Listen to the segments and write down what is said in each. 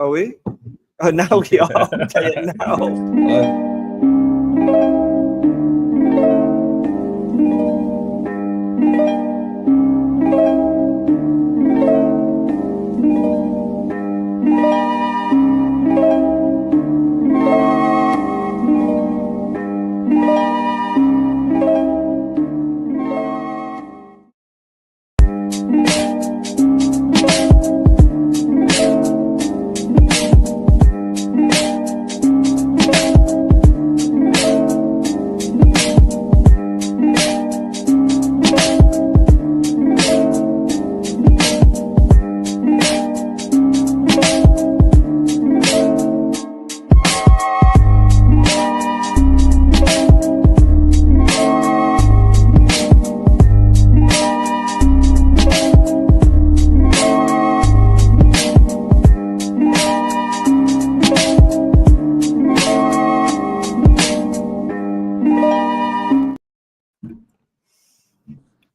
Are we? Oh, now we are. I'll tell you now.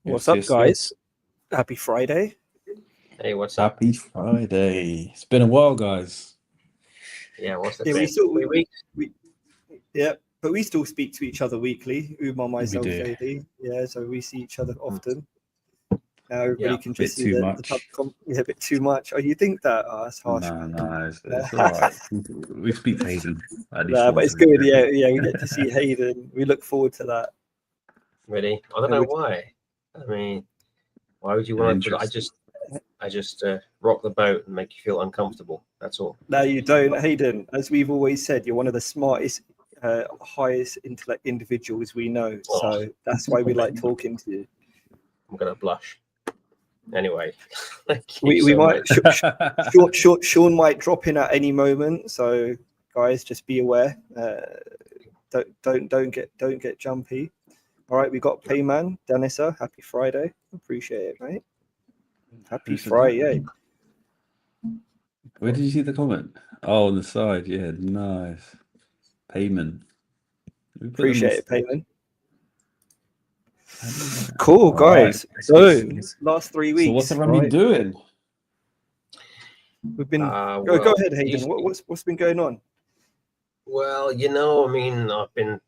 What's up, guys? Happy Friday. Hey, what's up? Happy Friday. It's been a while, guys. Yeah, what's the Yeah, but we still speak to each other weekly. Umar, myself, We do. JD. Yeah, so we see each other often. Now everybody can just see too the much. a bit too much. Oh, you think that? Oh, that's harsh. No, it's all right. We speak to Haydon. Nah, but it's good. Yeah, we get to see Haydon. We look forward to that. Really? I don't know why. I mean, why would you want to? I just rock the boat and make you feel uncomfortable. That's all. No, you don't, Haydon. As we've always said, you're one of the smartest, highest intellect individuals we know. So that's why we like talking to you. I'm gonna blush. Anyway, we might. Sean might drop in at any moment. So guys, just be aware. Don't get jumpy. All right, we got Payman, Danissa. Happy Friday. Appreciate it, mate. Happy Friday. Where did you see the comment? Oh, on the side. Yeah, nice. Payman. Appreciate it, Payman. Cool, guys. Right. So, last 3 weeks. So what's everyone been doing? We've been... go ahead, Haydon. What's been going on? Well, I mean, I've been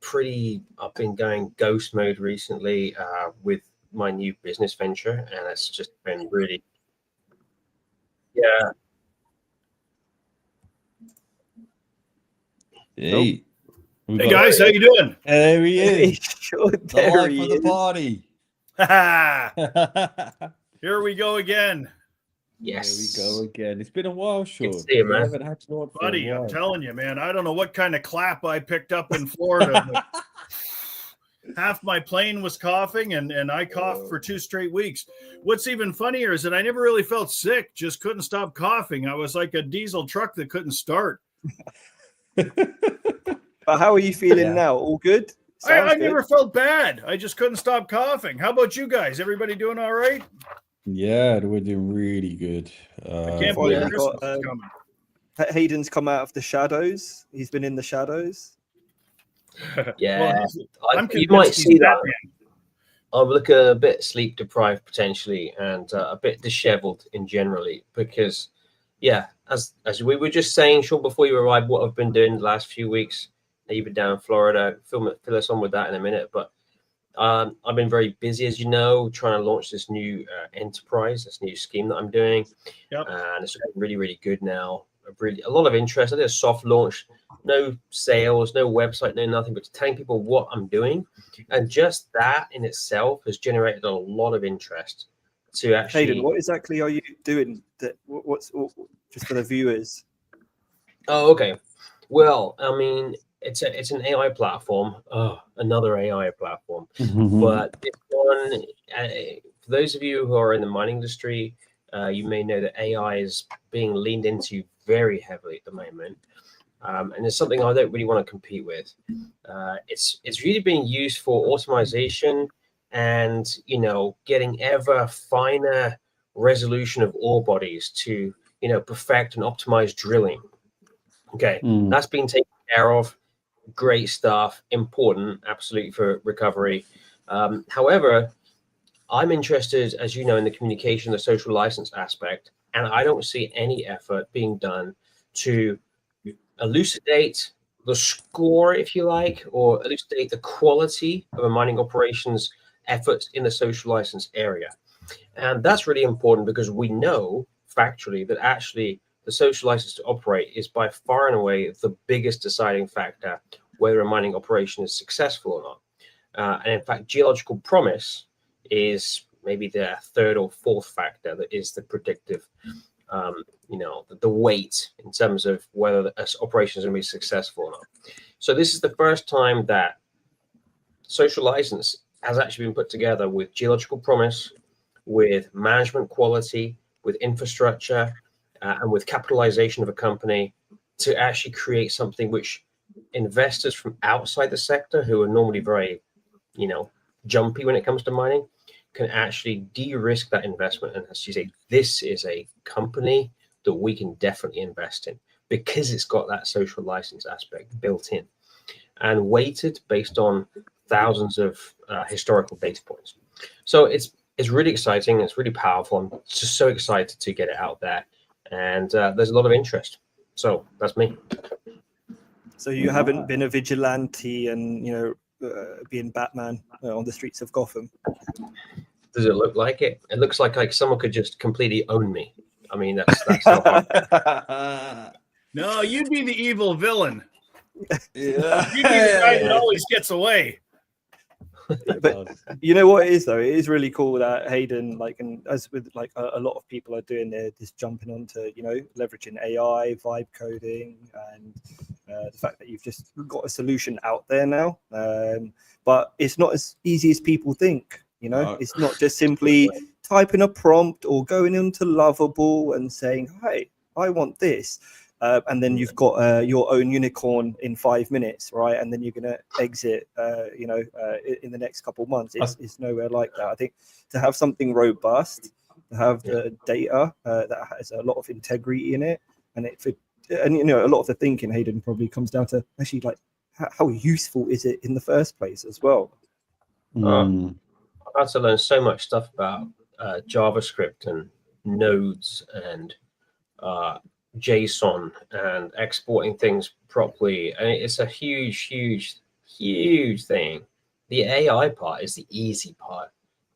going ghost mode recently with my new business venture, and it's just been really, Hey, hey guys, how you doing? There he is. Sure, the life of the party. Here we go again. Yes. There we go again. It's been a while, Sean. Good to see you, man. Buddy, I'm telling you, man, I don't know what kind of clap I picked up in Florida. But half my plane was coughing, and I coughed for 2 straight weeks. What's even funnier is that I never really felt sick, just couldn't stop coughing. I was like a diesel truck that couldn't start. But how are you feeling now? All good? I never felt bad. I just couldn't stop coughing. How about you guys? Everybody doing all right? Yeah, we're doing really good. I can't believe Christmas is coming. Haydon's come out of the shadows. He's been in the shadows. Yeah, you might see that. I'm looking a bit sleep deprived potentially, and a bit disheveled in generally because, as we were just saying, Sean, before you arrived, what I've been doing the last few weeks. You've been down in Florida. Fill us on with that in a minute, but I've been very busy, as you know, trying to launch this new enterprise, this new scheme that I'm doing, and it's really, really good now. A lot of interest. I did a soft launch, no sales, no website, no nothing, but telling people what I'm doing, and just that in itself has generated a lot of interest. To actually, Haydon, what exactly are you doing? What's just for the viewers? Oh, okay. Well, I mean, it's an AI platform. Oh, another AI platform. But it's one. For those of you who are in the mining industry, you may know that AI is being leaned into very heavily at the moment, and it's something I don't really want to compete with. It's really being used for automation and getting ever finer resolution of ore bodies to perfect and optimize drilling. Okay, that's been taken care of. Great stuff, important, absolutely, for recovery. However, I'm interested, as you know, in the communication, the social license aspect, and I don't see any effort being done to elucidate the score, if you like, or elucidate the quality of a mining operations effort in the social license area. And that's really important because we know factually that actually the social license to operate is by far and away the biggest deciding factor whether a mining operation is successful or not. And in fact, geological promise is maybe the third or fourth factor that is the predictive, the weight in terms of whether the operation is going to be successful or not. So this is the first time that social license has actually been put together with geological promise, with management quality, with infrastructure, and with capitalization of a company to actually create something which investors from outside the sector, who are normally very, jumpy when it comes to mining, can actually de-risk that investment and actually say, this is a company that we can definitely invest in because it's got that social license aspect built in and weighted based on thousands of historical data points. So it's really exciting. It's really powerful. I'm just so excited to get it out there. And there's a lot of interest. So that's me. So you haven't been a vigilante and, being Batman on the streets of Gotham? Does it look like it? It looks like someone could just completely own me. I mean, that's how hard. No, you'd be the evil villain. Yeah. You'd be the guy that always gets away. But you know what it is though? It is really cool that Haydon, and as with a lot of people are doing, they're just jumping onto, leveraging AI, vibe coding, and the fact that you've just got a solution out there now. But it's not as easy as people think. It's not just simply typing a prompt or going into Lovable and saying, "Hey, I want this." And then you've got your own unicorn in 5 minutes, right? And then you're going to exit, in the next couple of months. It's nowhere like that. I think to have something robust, to have the data that has a lot of integrity in it, and a lot of the thinking, Haydon, probably comes down to actually how useful is it in the first place as well. I've had to learn so much stuff about JavaScript and nodes and JSON and exporting things properly. And it's a huge thing. The AI part is the easy part.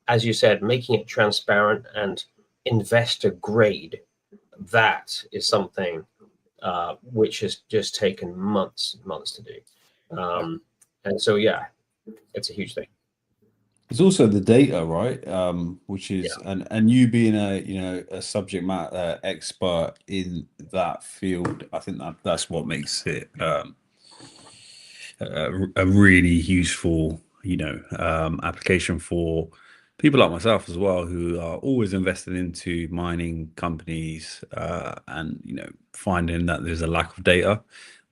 As you said, making it transparent and investor grade, that is something which has just taken months to do. And so, yeah, it's a huge thing. It's also the data, right? Which is, and you being a subject matter expert in that field, I think that's what makes it a really useful, application for people like myself as well, who are always invested into mining companies, and finding that there's a lack of data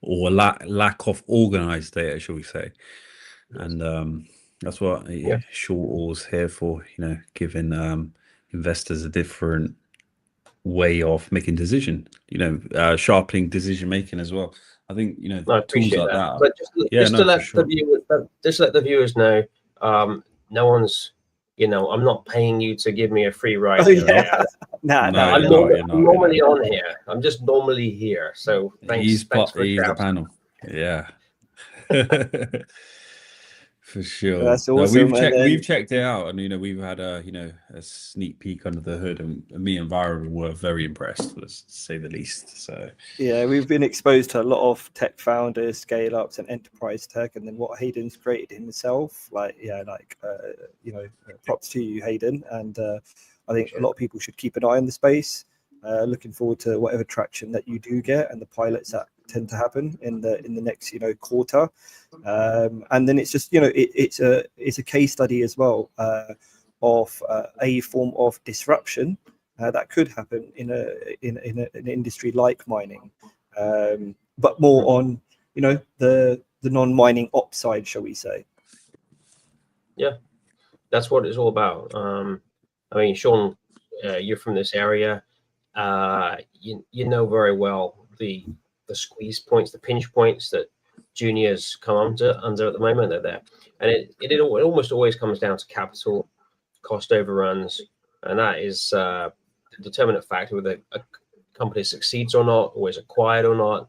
or lack of organized data, shall we say? And that's what short all's here for, giving investors a different way of making decision, sharpening decision making as well. I think tools like that. But just to let the viewers know, no one's, I'm not paying you to give me a free ride. No, I'm normally on here. I'm just normally here. So thanks. He's for the panel. Yeah. For sure. That's awesome. We've checked it out, and we've had a sneak peek under the hood, and me and Varun were very impressed, let's say the least. So yeah, we've been exposed to a lot of tech founders, scale ups, and enterprise tech, and then what Haydon's created himself. Props to you, Haydon. And I think a lot of people should keep an eye on the space. Looking forward to whatever traction that you do get and the pilots that tend to happen in the next quarter. And then it's just it's a case study as well of a form of disruption that could happen in an industry like mining, but more on the non-mining ops side, shall we say? Yeah, that's what it's all about. I mean, Sean, you're from this area. You know very well the squeeze points, the pinch points that juniors come under at the moment. They're there, and it almost always comes down to capital, cost overruns, and that is a determinant factor with a company succeeds or not, or is acquired or not.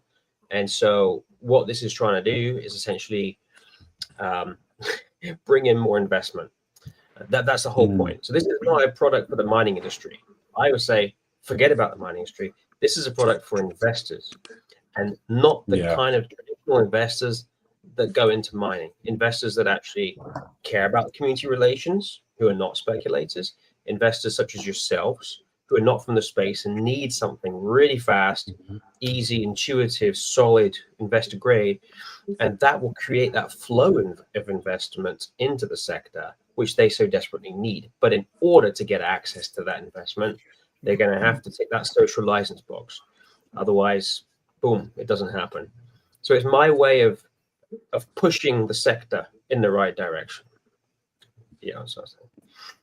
And so what this is trying to do is essentially bring in more investment. That's the whole point. So this is not a product for the mining industry. I would say, forget about the mining industry. This is a product for investors, and not the kind of traditional investors that go into mining. Investors that actually care about community relations, who are not speculators. Investors such as yourselves, who are not from the space and need something really fast, easy, intuitive, solid, investor grade. And that will create that flow of investment into the sector, which they so desperately need. But in order to get access to that investment, they're going to have to take that social license box. Otherwise, boom, it doesn't happen. So it's my way of pushing the sector in the right direction. Yeah, so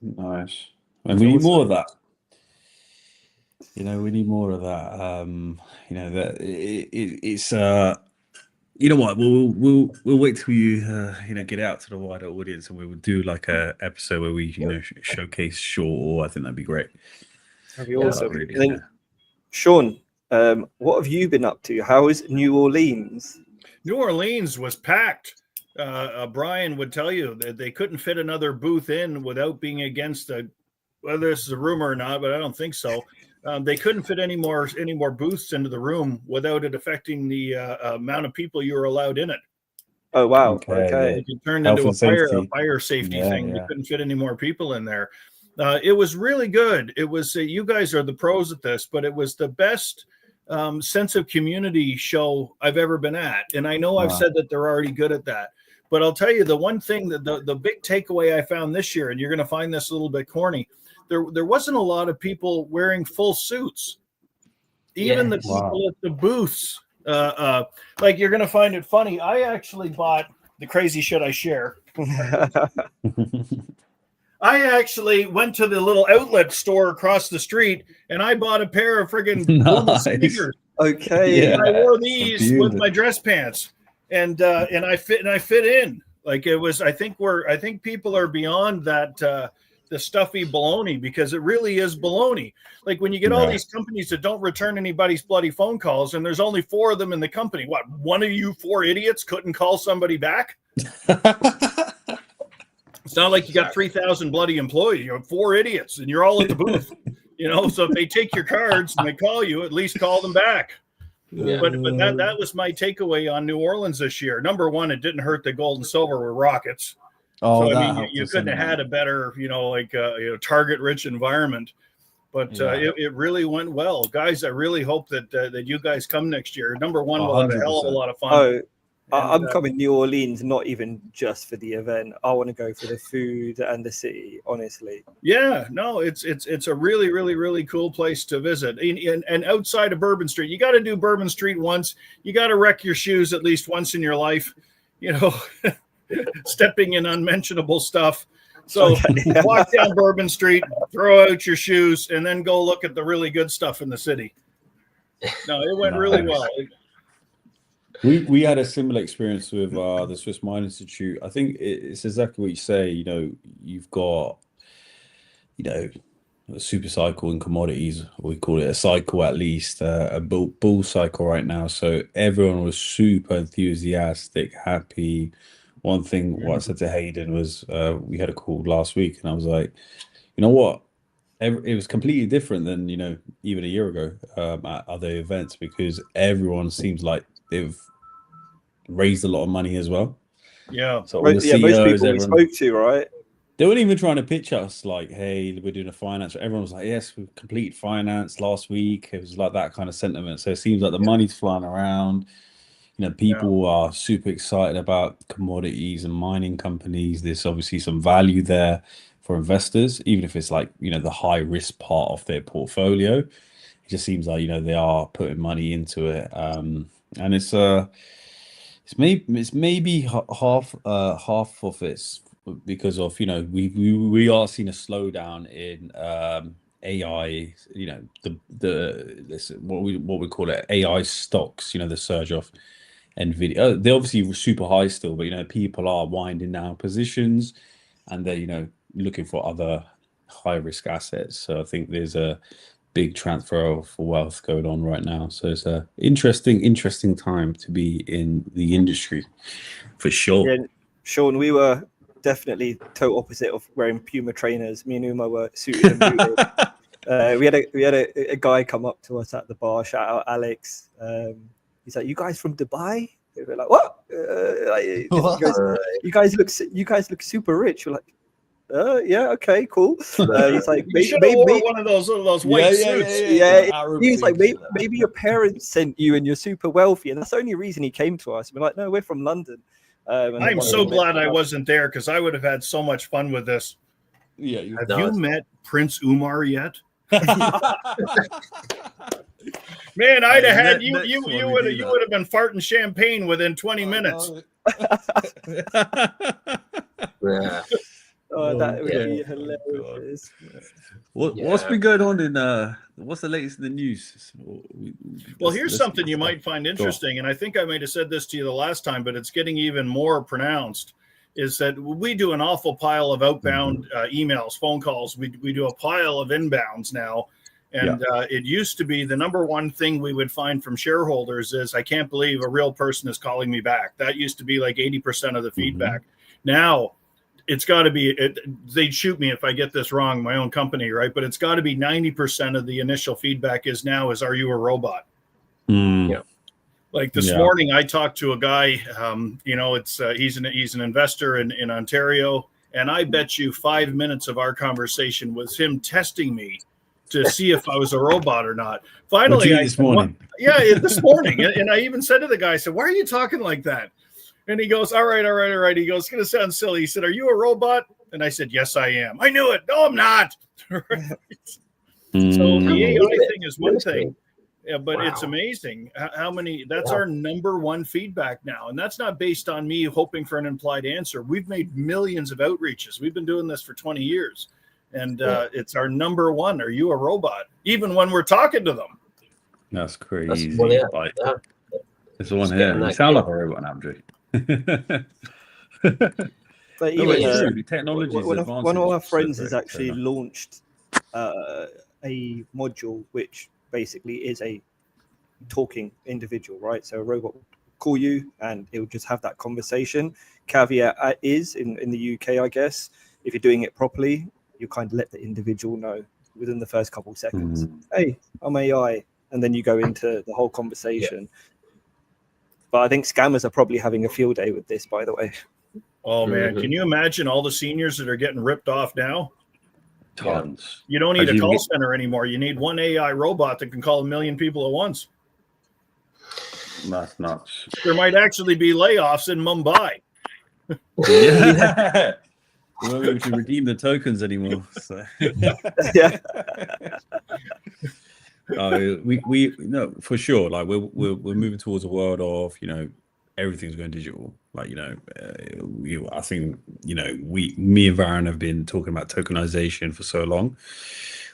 nice. And we need more of that. We need more of that. That it's you know what? We'll wait till you get out to the wider audience, and we will do like a episode where we showcase Shaw. I think that'd be great. That'd be awesome. Really, and then, Sean, what have you been up to? How is New Orleans? New Orleans was packed. Brian would tell you that they couldn't fit another booth in without being against whether this is a rumor or not, but I don't think so. They couldn't fit any more booths into the room without it affecting the amount of people you were allowed in it. Oh wow! Okay. It turned into a fire safety thing. They couldn't fit any more people in there. It was really good. It was you guys are the pros at this, but it was the best sense of community show I've ever been at. And I know I've said that they're already good at that, but I'll tell you the one thing that the big takeaway I found this year, and you're going to find this a little bit corny. There wasn't a lot of people wearing full suits. Even the people at the booths, like you're going to find it funny. I actually bought the crazy shit I share. I actually went to the little outlet store across the street and I bought a pair of friggin' sneakers. Okay. And I wore these with my dress pants, and I fit in. Like it was. I think people are beyond that. The stuffy baloney, because it really is baloney. Like when you get all these companies that don't return anybody's bloody phone calls, and there's only 4 of them in the company. What, one of you 4 idiots couldn't call somebody back? It's not like you got 3,000 bloody employees. You have 4 idiots, and you're all at the booth. So if they take your cards and they call you, at least call them back. Yeah. But that was my takeaway on New Orleans this year. Number one, it didn't hurt the gold and silver were rockets. Oh, so, I mean, you couldn't have had a better, target-rich environment. But it really went well, guys. I really hope that you guys come next year. Number one, we'll have a hell of a lot of fun. Oh, I'm coming New Orleans, not even just for the event. I want to go for the food and the city, honestly. Yeah, no, it's a really, really, really cool place to visit. And outside of Bourbon Street, you got to do Bourbon Street once. You got to wreck your shoes at least once in your life. Stepping in unmentionable stuff. So walk down Bourbon Street, throw out your shoes, and then go look at the really good stuff in the city. No, it went really well. We had a similar experience with the Swiss Mine Institute. I think it's exactly what you say. You've got, a super cycle in commodities. We call it a cycle, at least a bull cycle right now. So everyone was super enthusiastic, happy. One thing what I said to Haydon was we had a call last week, and I was like, you know what? It was completely different than even a year ago at other events, because everyone seems like they've raised a lot of money as well. Yeah. So most people we spoke to, right? They weren't even trying to pitch us like, hey, we're doing a finance. Everyone was like, yes, we completed finance last week. It was like that kind of sentiment. So it seems like the money's flying around. People are super excited about commodities and mining companies. There's obviously some value there for investors, even if it's like, the high risk part of their portfolio. It just seems like, they are putting money into it. And it's maybe half of it's because of, we are seeing a slowdown in AI, what we call it, AI stocks, the surge of NVIDIA. They're obviously super high still, but people are winding down positions, and they're looking for other high risk assets. So I think there's a big transfer of wealth going on right now. So it's a interesting time to be in the industry, for sure. Yeah, Sean, we were definitely total opposite of wearing Puma trainers. Me and Umar were suited and booted. We had a guy come up to us at the bar. Shout out Alex. He's like, "You guys from Dubai?" We were like, "What?" You guys look super rich. We're like, yeah, okay, cool. He's like, maybe one of those white suits. He was like, maybe your parents sent you and you're super wealthy, and that's the only reason he came to us. We're like, no, we're from London. I'm so glad I wasn't there, because I would have had so much fun with this. Yeah, have you met Prince Umar yet? Man, I'd have had you would have been farting champagne within 20 minutes. Yeah. That would be hilarious. What's been going on in what's the latest in the news? Well, here's something you might find interesting, and I think I might have said this to you the last time, but it's getting even more pronounced, is that we do an awful pile of outbound emails, phone calls. We do a pile of inbounds now. And it used to be the number one thing we would find from shareholders is, I can't believe a real person is calling me back. That used to be like 80% of the feedback. Now it's got to be, they'd shoot me if I get this wrong, my own company, right? But it's got to be 90% of the initial feedback is, are you a robot? Yeah. Like this morning, I talked to a guy, he's an investor in Ontario. And I bet you 5 minutes of our conversation was him testing me to see if I was a robot or not. Finally, this morning. This morning. And I even said to the guy, I said, "Why are you talking like that?" And he goes, all right. He goes, "It's going to sound silly." He said, "Are you a robot?" And I said, "Yes, I am." "I knew it." "No, I'm not." So the AI thing is one thing, but it's amazing how many, that's our number one feedback now. And that's not based on me hoping for an implied answer. We've made millions of outreaches. We've been doing this for 20 years. And it's our number one. Are you a robot? Even when we're talking to them. That's crazy. There's one here. You sound like a robot, Andrew. But even technology is advancing. One of our friends has actually launched a module which basically is a talking individual, right? So a robot will call you and it will just have that conversation. Caveat is in the UK, I guess, if you're doing it properly, you kind of let the individual know within the first couple of seconds, "Hey, I'm AI," and then you go into the whole conversation. But I think scammers are probably having a field day with this, by the way. Oh man, can you imagine all the seniors that are getting ripped off now? Tons. You don't need a call center anymore. You need one AI robot that can call 1 million people at once. That's nuts. There might actually be layoffs in Mumbai. Yeah. We won't be able to redeem the tokens anymore. So. We no, for sure. Like we're moving towards a world of everything's going digital. Like I think me and Varun have been talking about tokenization for so long.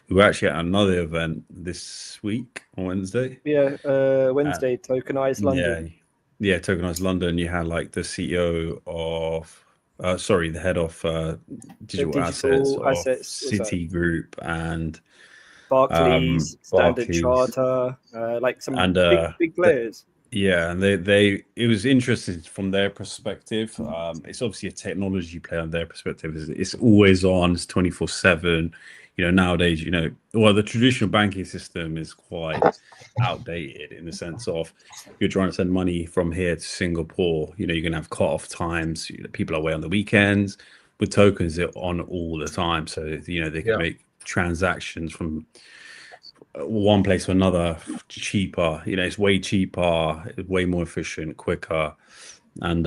We were actually at another event this week on Wednesday. Wednesday, Tokenized London. Yeah, Tokenized London. You had like the CEO of. The head of digital assets Citigroup and Barclays, Standard Charter, like some big players. And they it was interesting from their perspective. It's obviously a technology play on their perspective. It's always on. It's 24/7. Nowadays, the traditional banking system is quite outdated in the sense of you're trying to send money from here to Singapore. You're going to have cut-off times. People are away on the weekends. With tokens, they're on all the time. So, they can make transactions from one place to another cheaper. It's way cheaper, way more efficient, quicker. And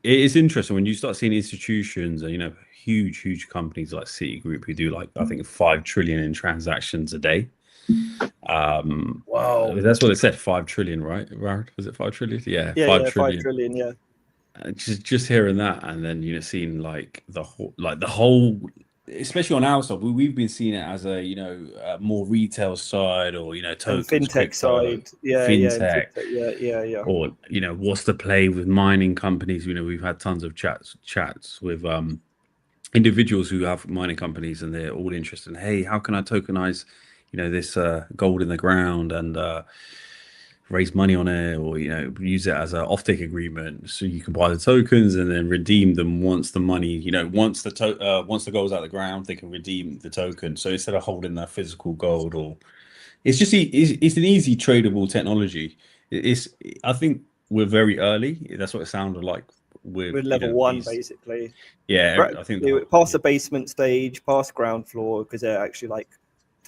it is interesting when you start seeing institutions and, huge companies like Citigroup who do like I think 5 trillion in transactions a day. Wow, that's what it said. 5 trillion, right? Was it 5 trillion? Yeah, 5 trillion. 5 trillion. Yeah. Just hearing that, and then seeing like the whole, especially on our side, we've been seeing it as a more retail side or tokens, fintech side, fintech, or what's the play with mining companies? We've had tons of chats with individuals who have mining companies, and they're all interested in, hey, how can I tokenize this gold in the ground and raise money on it, or use it as an offtake agreement, so you can buy the tokens and then redeem them once the money, once the gold's out of the ground, they can redeem the token. So instead of holding that physical gold, or it's an easy tradable technology. I think we're very early. That's what it sounded like. We're level one, basically. Yeah, I think past the basement stage, past ground floor, because they're actually like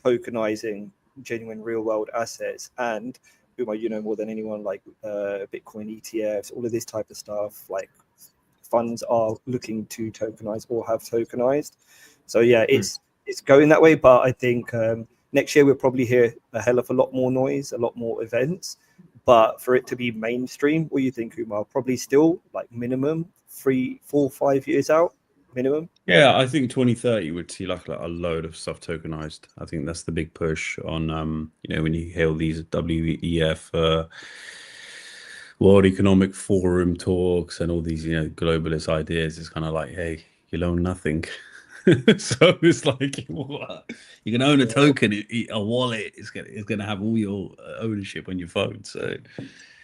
tokenizing genuine real world assets. And you know more than anyone, like Bitcoin ETFs, all of this type of stuff, like funds are looking to tokenize or have tokenized. So yeah, it's going that way. But I think next year we'll probably hear a hell of a lot more noise, a lot more events. But for it to be mainstream, what do you think, Umar? Probably still like minimum 3, 4, 5 years out, minimum. Yeah, I think 2030 would see like a load of stuff tokenized. I think that's the big push on, when you hear these WEF, World Economic Forum talks and all these, globalist ideas. It's kind of like, hey, you'll own nothing. So it's like, what? You can own a token, a wallet. It's gonna have all your ownership on your phone. So,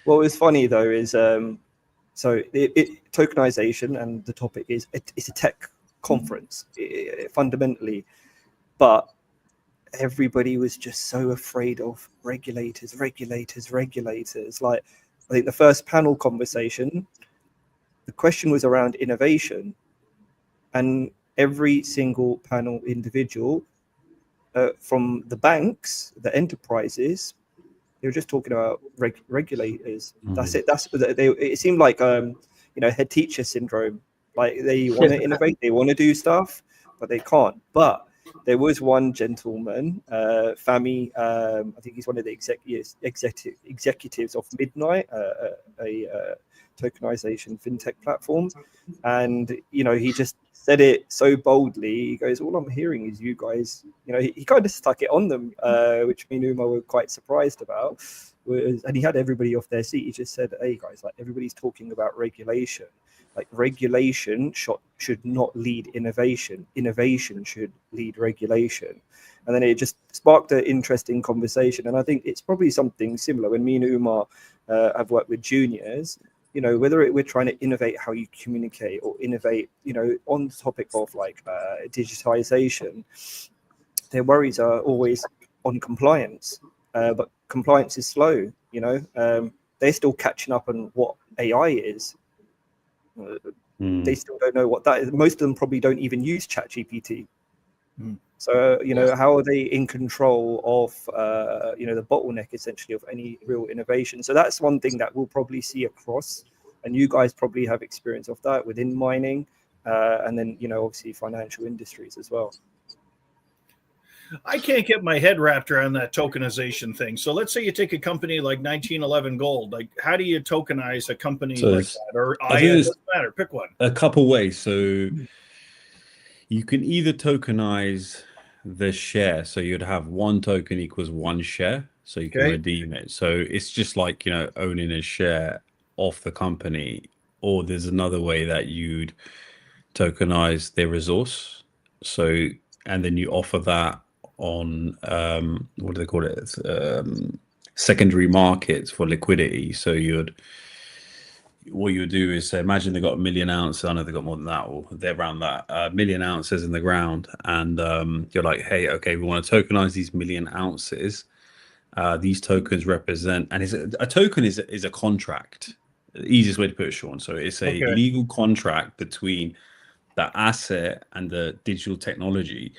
what was funny though is tokenization, and the topic is it's a tech conference fundamentally, but everybody was just so afraid of regulators. Like, I think the first panel conversation, the question was around innovation, and every single panel individual from the banks, the enterprises, they were just talking about regulators. That's it. It seemed like head teacher syndrome. Like, they want to innovate, they want to do stuff, but they can't. But there was one gentleman, Fami, I think he's one of the executives of Midnight, a tokenization fintech platform, and he just said it so boldly. He goes, all I'm hearing is you guys, he kind of stuck it on them, which me and Umar were quite surprised about. And he had everybody off their seat. He just said, hey guys, like, everybody's talking about regulation. Like, regulation should not lead innovation. Innovation should lead regulation. And then it just sparked an interesting conversation. And I think it's probably something similar when me and Umar have worked with juniors. Whether we're trying to innovate how you communicate, or innovate, on the topic of like digitization, their worries are always on compliance. But compliance is slow. They're still catching up on what AI is. They still don't know what that is. Most of them probably don't even use ChatGPT. So, how are they in control of, the bottleneck essentially of any real innovation? So that's one thing that we'll probably see across, and you guys probably have experience of that within mining, and then, obviously financial industries as well. I can't get my head wrapped around that tokenization thing. So let's say you take a company like 1911 Gold. Like, how do you tokenize a company like that? Or it doesn't matter. Pick one. A couple ways. So you can either tokenize the share. So you'd have one token equals one share. So you can redeem it. So it's just like, owning a share of the company. Or there's another way that you'd tokenize their resource. So, and then you offer that on what do they call it? Secondary markets for liquidity. So what you would do is say, imagine they got 1 million ounces. I know they got more than that, or they're around that 1 million ounces in the ground, and you're like, hey, okay, we want to tokenize these 1 million ounces. These tokens represent, and a token is a contract. The easiest way to put it, Sean. So it's a legal contract between the asset and the digital technology.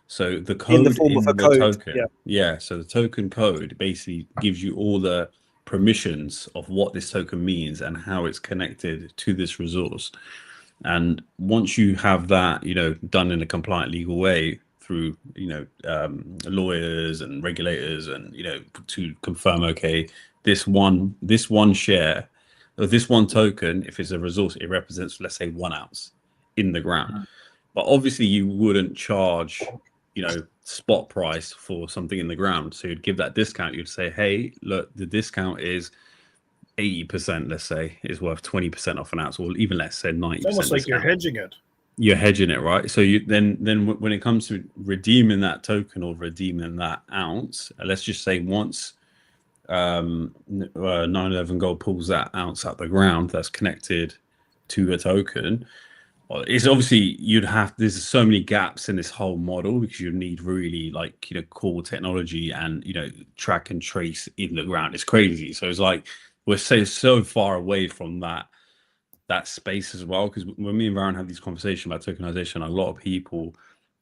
So the code in the form of a code, token, so the token code basically gives you all the permissions of what this token means and how it's connected to this resource. And once you have that, done in a compliant legal way through, lawyers and regulators, and to confirm, okay, this one share, or this one token, if it's a resource, it represents, let's say, 1 ounce in the ground. But obviously you wouldn't charge spot price for something in the ground. So you'd give that discount. You'd say, hey, look, the discount is 80%, let's say, is worth 20% off an ounce, or even let's say 90%. It's almost like you're hedging it. you're hedging it, right? So you then when it comes to redeeming that token or redeeming that ounce, let's just say once 911 Gold pulls that ounce out the ground that's connected to a token, it's obviously there's so many gaps in this whole model because you need really like, you know, core technology and, you know, track and trace in the ground. It's crazy. So it's like we're so far away from that space as well, because when me and Varun have these conversations about tokenization, a lot of people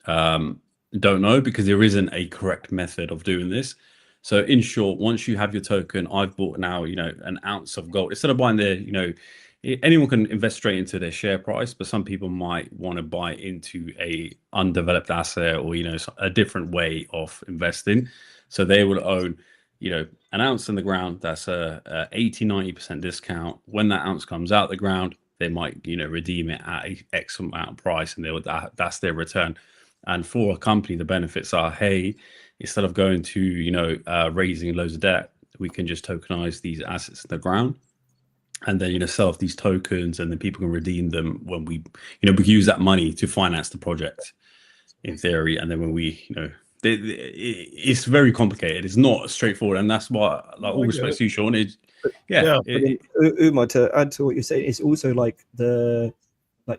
don't know because there isn't a correct method of doing this. So in short, once you have your token, I've bought now, you know, an ounce of gold. Instead of buying their, you know, anyone can invest straight into their share price, but some people might want to buy into a undeveloped asset or, you know, a different way of investing. So they will own, you know, an ounce in the ground. That's a 80-90% discount. When that ounce comes out the ground, they might, you know, redeem it at a X amount of price, and that's their return. And for a company, the benefits are, hey, instead of going to, you know, raising loads of debt, we can just tokenize these assets in the ground, and then, you know, sell off these tokens, and then people can redeem them when we, you know, we use that money to finance the project in theory. And then when we, you know, it's very complicated. It's not straightforward, and that's why, like, all respect to you, Sean. Umar, to add to what you're saying, it's also like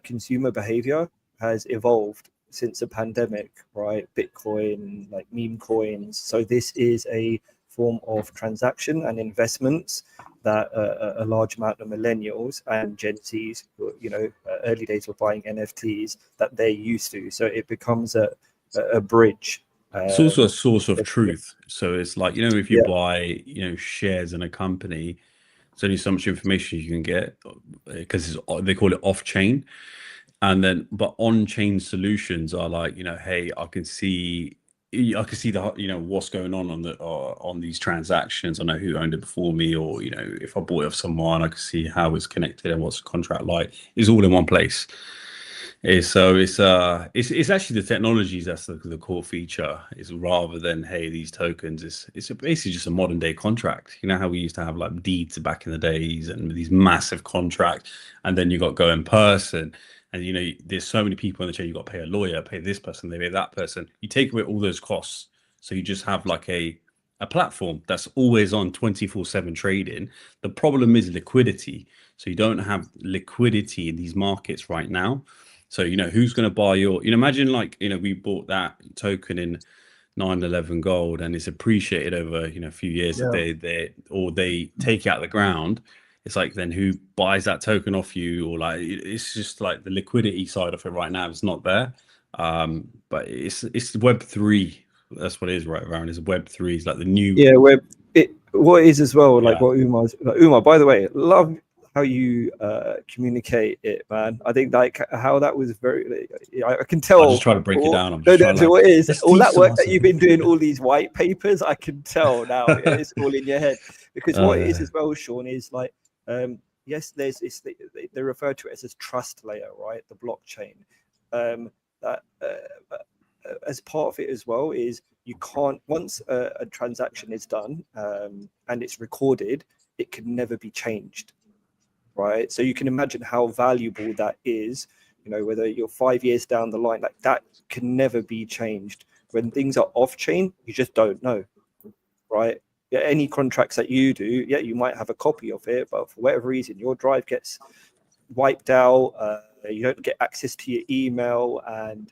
consumer behavior has evolved since the pandemic, right? Bitcoin, like meme coins. So this is a form of transaction and investments that a large amount of millennials and Gen Zs, you know, early days of buying NFTs, that they're used to. So it becomes a bridge. It's also a source of truth. So it's like, you know, if you buy, you know, shares in a company, there's only so much information you can get because they call it off-chain. And then, but on-chain solutions are like, you know, hey, I can see the, you know, what's going on these transactions. I know who owned it before me, or, you know, if I bought it off someone, I can see how it's connected and what's the contract like. It's all in one place. It's actually the technologies that's the core feature, is rather than, hey, these tokens. It's basically just a modern day contract. You know how we used to have like deeds back in the days and these massive contracts, and then you got go in person. And, you know, there's so many people in the chain. You got to pay a lawyer, pay this person, they pay that person. You take away all those costs, so you just have like a platform that's always on 24/7 trading. The problem is liquidity. So you don't have liquidity in these markets right now. So, you know, who's going to buy your? You know, imagine like, you know, we bought that token in 911 Gold, and it's appreciated over, you know, a few years. Yeah. They take it out of the ground. It's like, then who buys that token off you? Or like, it's just like the liquidity side of it right now is not there. But it's Web3. That's what it is, right? Around is Web3 is like the new. Yeah, what is as well, like what Umar. By the way, love how you communicate it, man. I think like how that was very. I can tell. I'll just try to break it down. What is all that work that you've been doing, all these white papers. I can tell now. It's all in your head, because what it is as well, Sean, is like. Yes, they refer to it as a trust layer, right? The blockchain. That as part of it as well is you can't, once a transaction is done and it's recorded, it can never be changed, right? So you can imagine how valuable that is. You know, whether you're 5 years down the line, like that can never be changed. When things are off chain, you just don't know, right? Any contracts that you do, you might have a copy of it, but for whatever reason, your drive gets wiped out. You don't get access to your email, and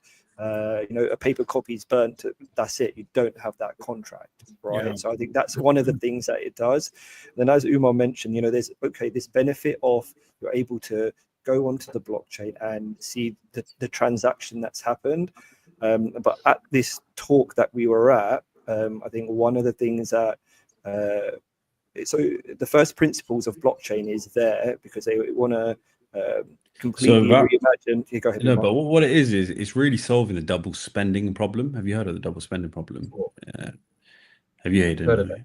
you know, a paper copy is burnt. That's it. You don't have that contract, right? Yeah. So I think that's one of the things that it does. And then, as Umar mentioned, you know, there's this benefit of you're able to go onto the blockchain and see the transaction that's happened. But at this talk that we were at, I think one of the things that so the first principles of blockchain is there because they want to completely reimagine. Go ahead. No, but what it is it's really solving the double spending problem. Have you heard of the double spending problem? Have you heard of it?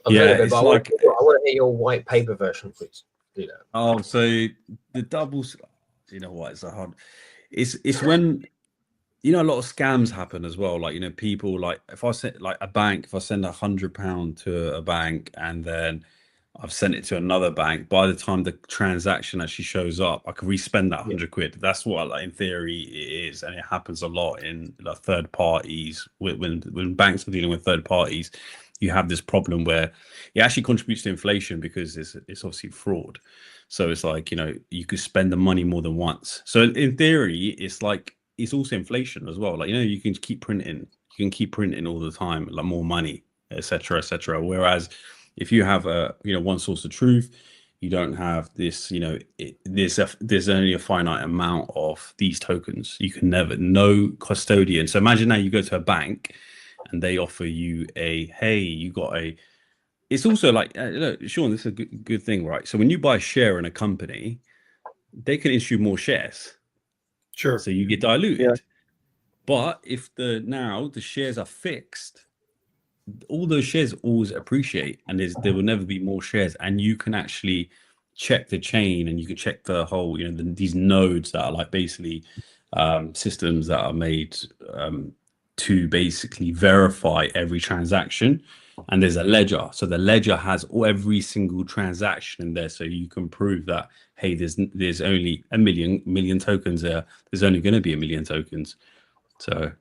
I've heard of it, but I want to hear your white paper version, please. Do that. Oh, so the doubles. You know what? It's so hard. It's when. You know, a lot of scams happen as well. Like, you know, people like if I send like a bank, if I send £100 to a bank and then I've sent it to another bank. By the time the transaction actually shows up, I can respend that 100 quid. That's what, like, in theory, it is, and it happens a lot in like third parties. When banks are dealing with third parties, you have this problem where it actually contributes to inflation because it's obviously fraud. So it's like, you know, you could spend the money more than once. So in theory, it's like it's also inflation as well. Like, you know, you can keep printing all the time, like more money, etc., etc. Whereas if you have a, you know, one source of truth, you don't have this, you know, there's only a finite amount of these tokens. You can never, no custodian. So imagine now you go to a bank and they offer you it's also like, look, Sean, this is a good thing, right? So when you buy a share in a company, they can issue more shares. Sure. So you get diluted. Yeah. But if the shares are fixed, all those shares always appreciate, and there will never be more shares, and you can actually check the chain, and you can check the whole, you know, these nodes that are like basically systems that are made to basically verify every transaction, and there's a ledger, so the ledger has every single transaction in there, so you can prove that, hey, there's only a million tokens there, there's only going to be a million tokens. So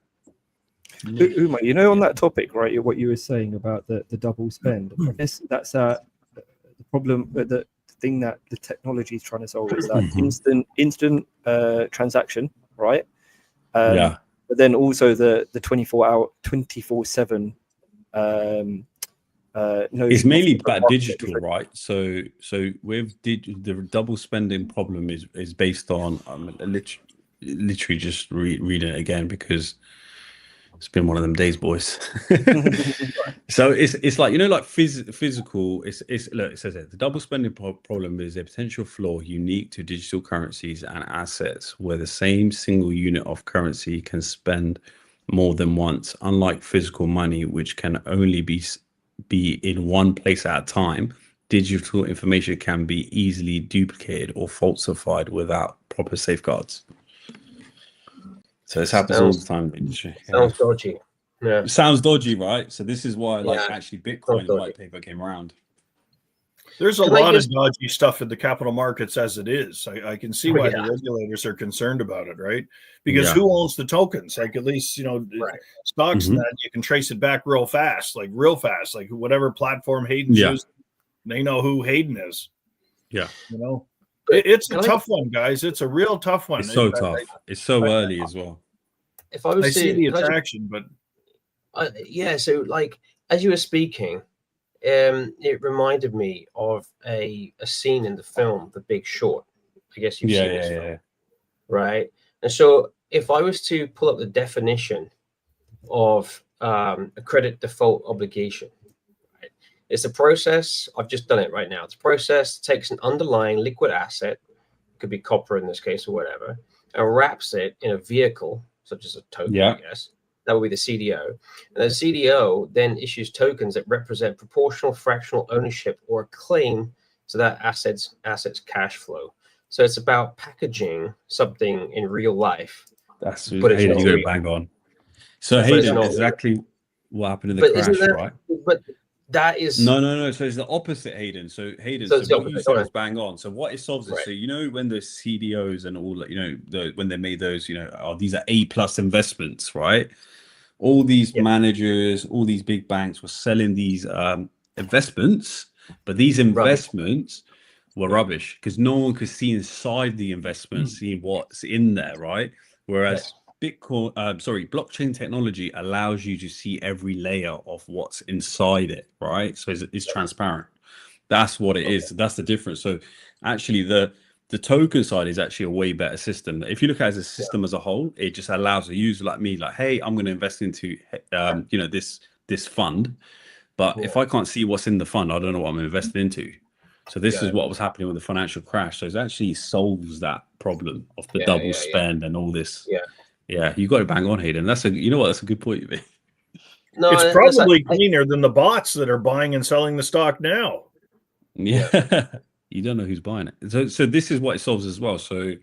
Umar, you know, on that topic, right, what you were saying about the double spend, I guess that's the problem, the thing that the technology is trying to solve is that instant transaction, right? Yeah. But then also the 24/7 no, it's mainly about digital, right? So with the double spending problem is based on literally just reading it again because it's been one of them days, boys. So it's like, you know, like physical. Look, it says it. The double spending problem is a potential flaw unique to digital currencies and assets where the same single unit of currency can spend more than once, unlike physical money, which can only be in one place at a time. Digital information can be easily duplicated or falsified without proper safeguards. So this happens all the time in the industry. Sounds dodgy. Yeah. It sounds dodgy, right? So this is why, like, actually Bitcoin white paper came around. There's a lot of dodgy stuff in the capital markets as it is. I can see why the regulators are concerned about it, right? Because who owns the tokens? Like, at least, you know, stocks that you can trace it back real fast, like whatever platform Haydon chooses, they know who Haydon is. Yeah. You know, it's a tough one, guys. It's a real tough one. It's so tough. It's so early as well. If I was I see the attraction, but so like as you were speaking, it reminded me of a scene in the film The Big Short. I guess you've seen this film, right? And so if I was to pull up the definition of a credit default obligation, right? It's a process. I've just done it right now. It's a process that takes an underlying liquid asset, could be copper in this case or whatever, and wraps it in a vehicle such as a token, I guess. That would be the CDO. And the CDO then issues tokens that represent proportional fractional ownership or a claim to that asset's cash flow. So it's about packaging something in real life. That's Haydon, you got it bang on. So Haydon, exactly what happened in the crash, right? But that is no. So it's the opposite, Haydon. So Haydon, so what you said is bang on. So what it solves is, so you know, when the CDOs and all, you know, when they made those, you know, these are A+ investments, right? All these managers, all these big banks were selling these investments, but these investments were rubbish because no one could see inside the investment, see what's in there, right? Whereas blockchain technology allows you to see every layer of what's inside it, right? So it's transparent. That's what it is. That's the difference. So actually the token side is actually a way better system. If you look at it as a system as a whole, it just allows a user like me, like, hey, I'm going to invest into you know, this fund, but if I can't see what's in the fund, I don't know what I'm invested into. So this is what was happening with the financial crash. So it actually solves that problem of the double spend and all this. Yeah, you got to bang on, Haydon. That's you know what? That's a good point, mate. No, it's probably cleaner than the bots that are buying and selling the stock now. Yeah. You don't know who's buying it. So this is what it solves as well. So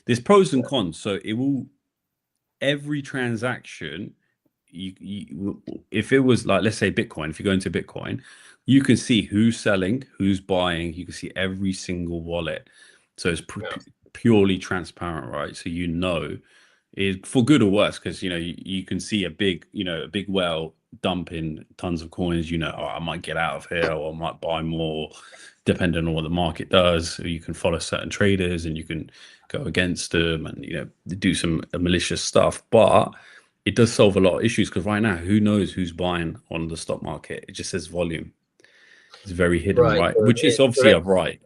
there's pros and cons. So it will, every transaction, you if it was like, let's say Bitcoin, if you go into Bitcoin, you can see who's selling, who's buying. You can see every single wallet. So it's purely transparent, right? So you know, it, for good or worse, because you can see a big whale dumping tons of coins. Oh, I might get out of here, or I might buy more, depending on what the market does. Or you can follow certain traders, and you can go against them, and do some malicious stuff. But it does solve a lot of issues, because right now, who knows who's buying on the stock market? It just says volume. It's very hidden, right? So Which is obviously a right.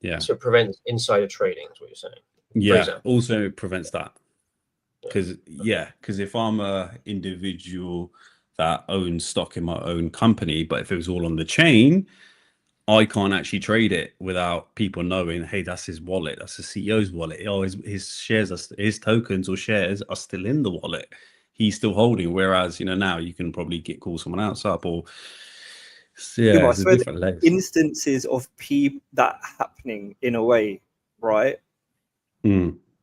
Yeah. So it prevents insider trading, is what you're saying. Yeah. Also, it prevents that. Because if I'm a individual that owns stock in my own company, but if it was all on the chain, I can't actually trade it without people knowing, hey, that's his wallet, that's the CEO's wallet. Oh, his shares, his tokens or shares are still in the wallet. He's still holding. Whereas, now you can probably call someone else up, or it's a different layers. Instances of that happening in a way, right?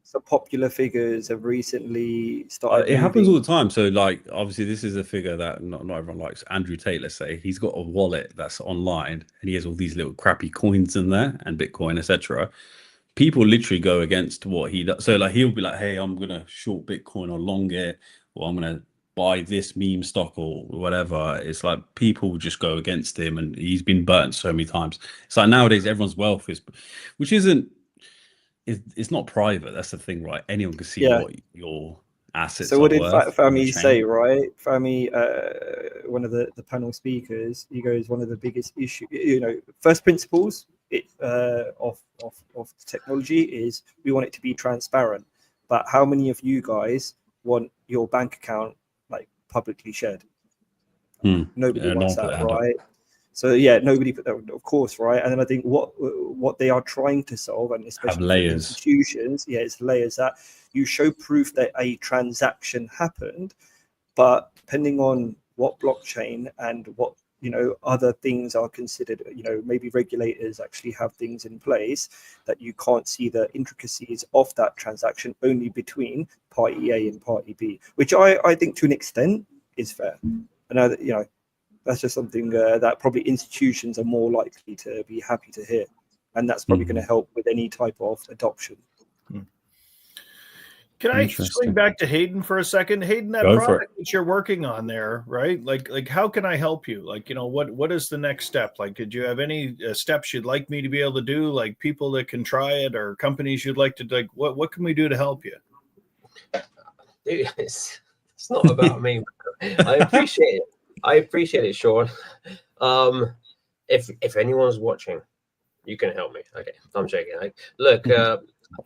So popular figures have recently started. It happens all the time. So, like, obviously, this is a figure that not everyone likes. Andrew Tate, let's say, he's got a wallet that's online, and he has all these little crappy coins in there, and Bitcoin, etc. People literally go against what he does. So, like, he'll be like, "Hey, I'm gonna short Bitcoin or long it, or I'm gonna buy this meme stock or whatever." It's like people just go against him, and he's been burnt so many times. It's like nowadays everyone's wealth is, which isn't. It's not private. That's the thing, right? Anyone can see what your assets are. So what did Fahmy say, right? Fahmy, one of the panel speakers, he goes, one of the biggest issues, first principles of technology is we want it to be transparent. But how many of you guys want your bank account like publicly shared? Nobody wants that, right? So nobody put that, of course, right? And then I think what they are trying to solve, and especially for institutions, it's layers that you show proof that a transaction happened, but depending on what blockchain and what other things are considered, maybe regulators actually have things in place that you can't see the intricacies of that transaction only between party A and party B, which I think to an extent is fair. And that's just something that probably institutions are more likely to be happy to hear. And that's probably going to help with any type of adoption. Can I swing back to Haydon for a second? Haydon, that product that you're working on there, right? Like how can I help you? Like, what is the next step? Like, did you have any steps you'd like me to be able to do? Like people that can try it, or companies you'd like to, like, what can we do to help you? Dude, it's not about me. I appreciate it, Sean. If anyone's watching, you can help me. Okay, I'm joking. Look,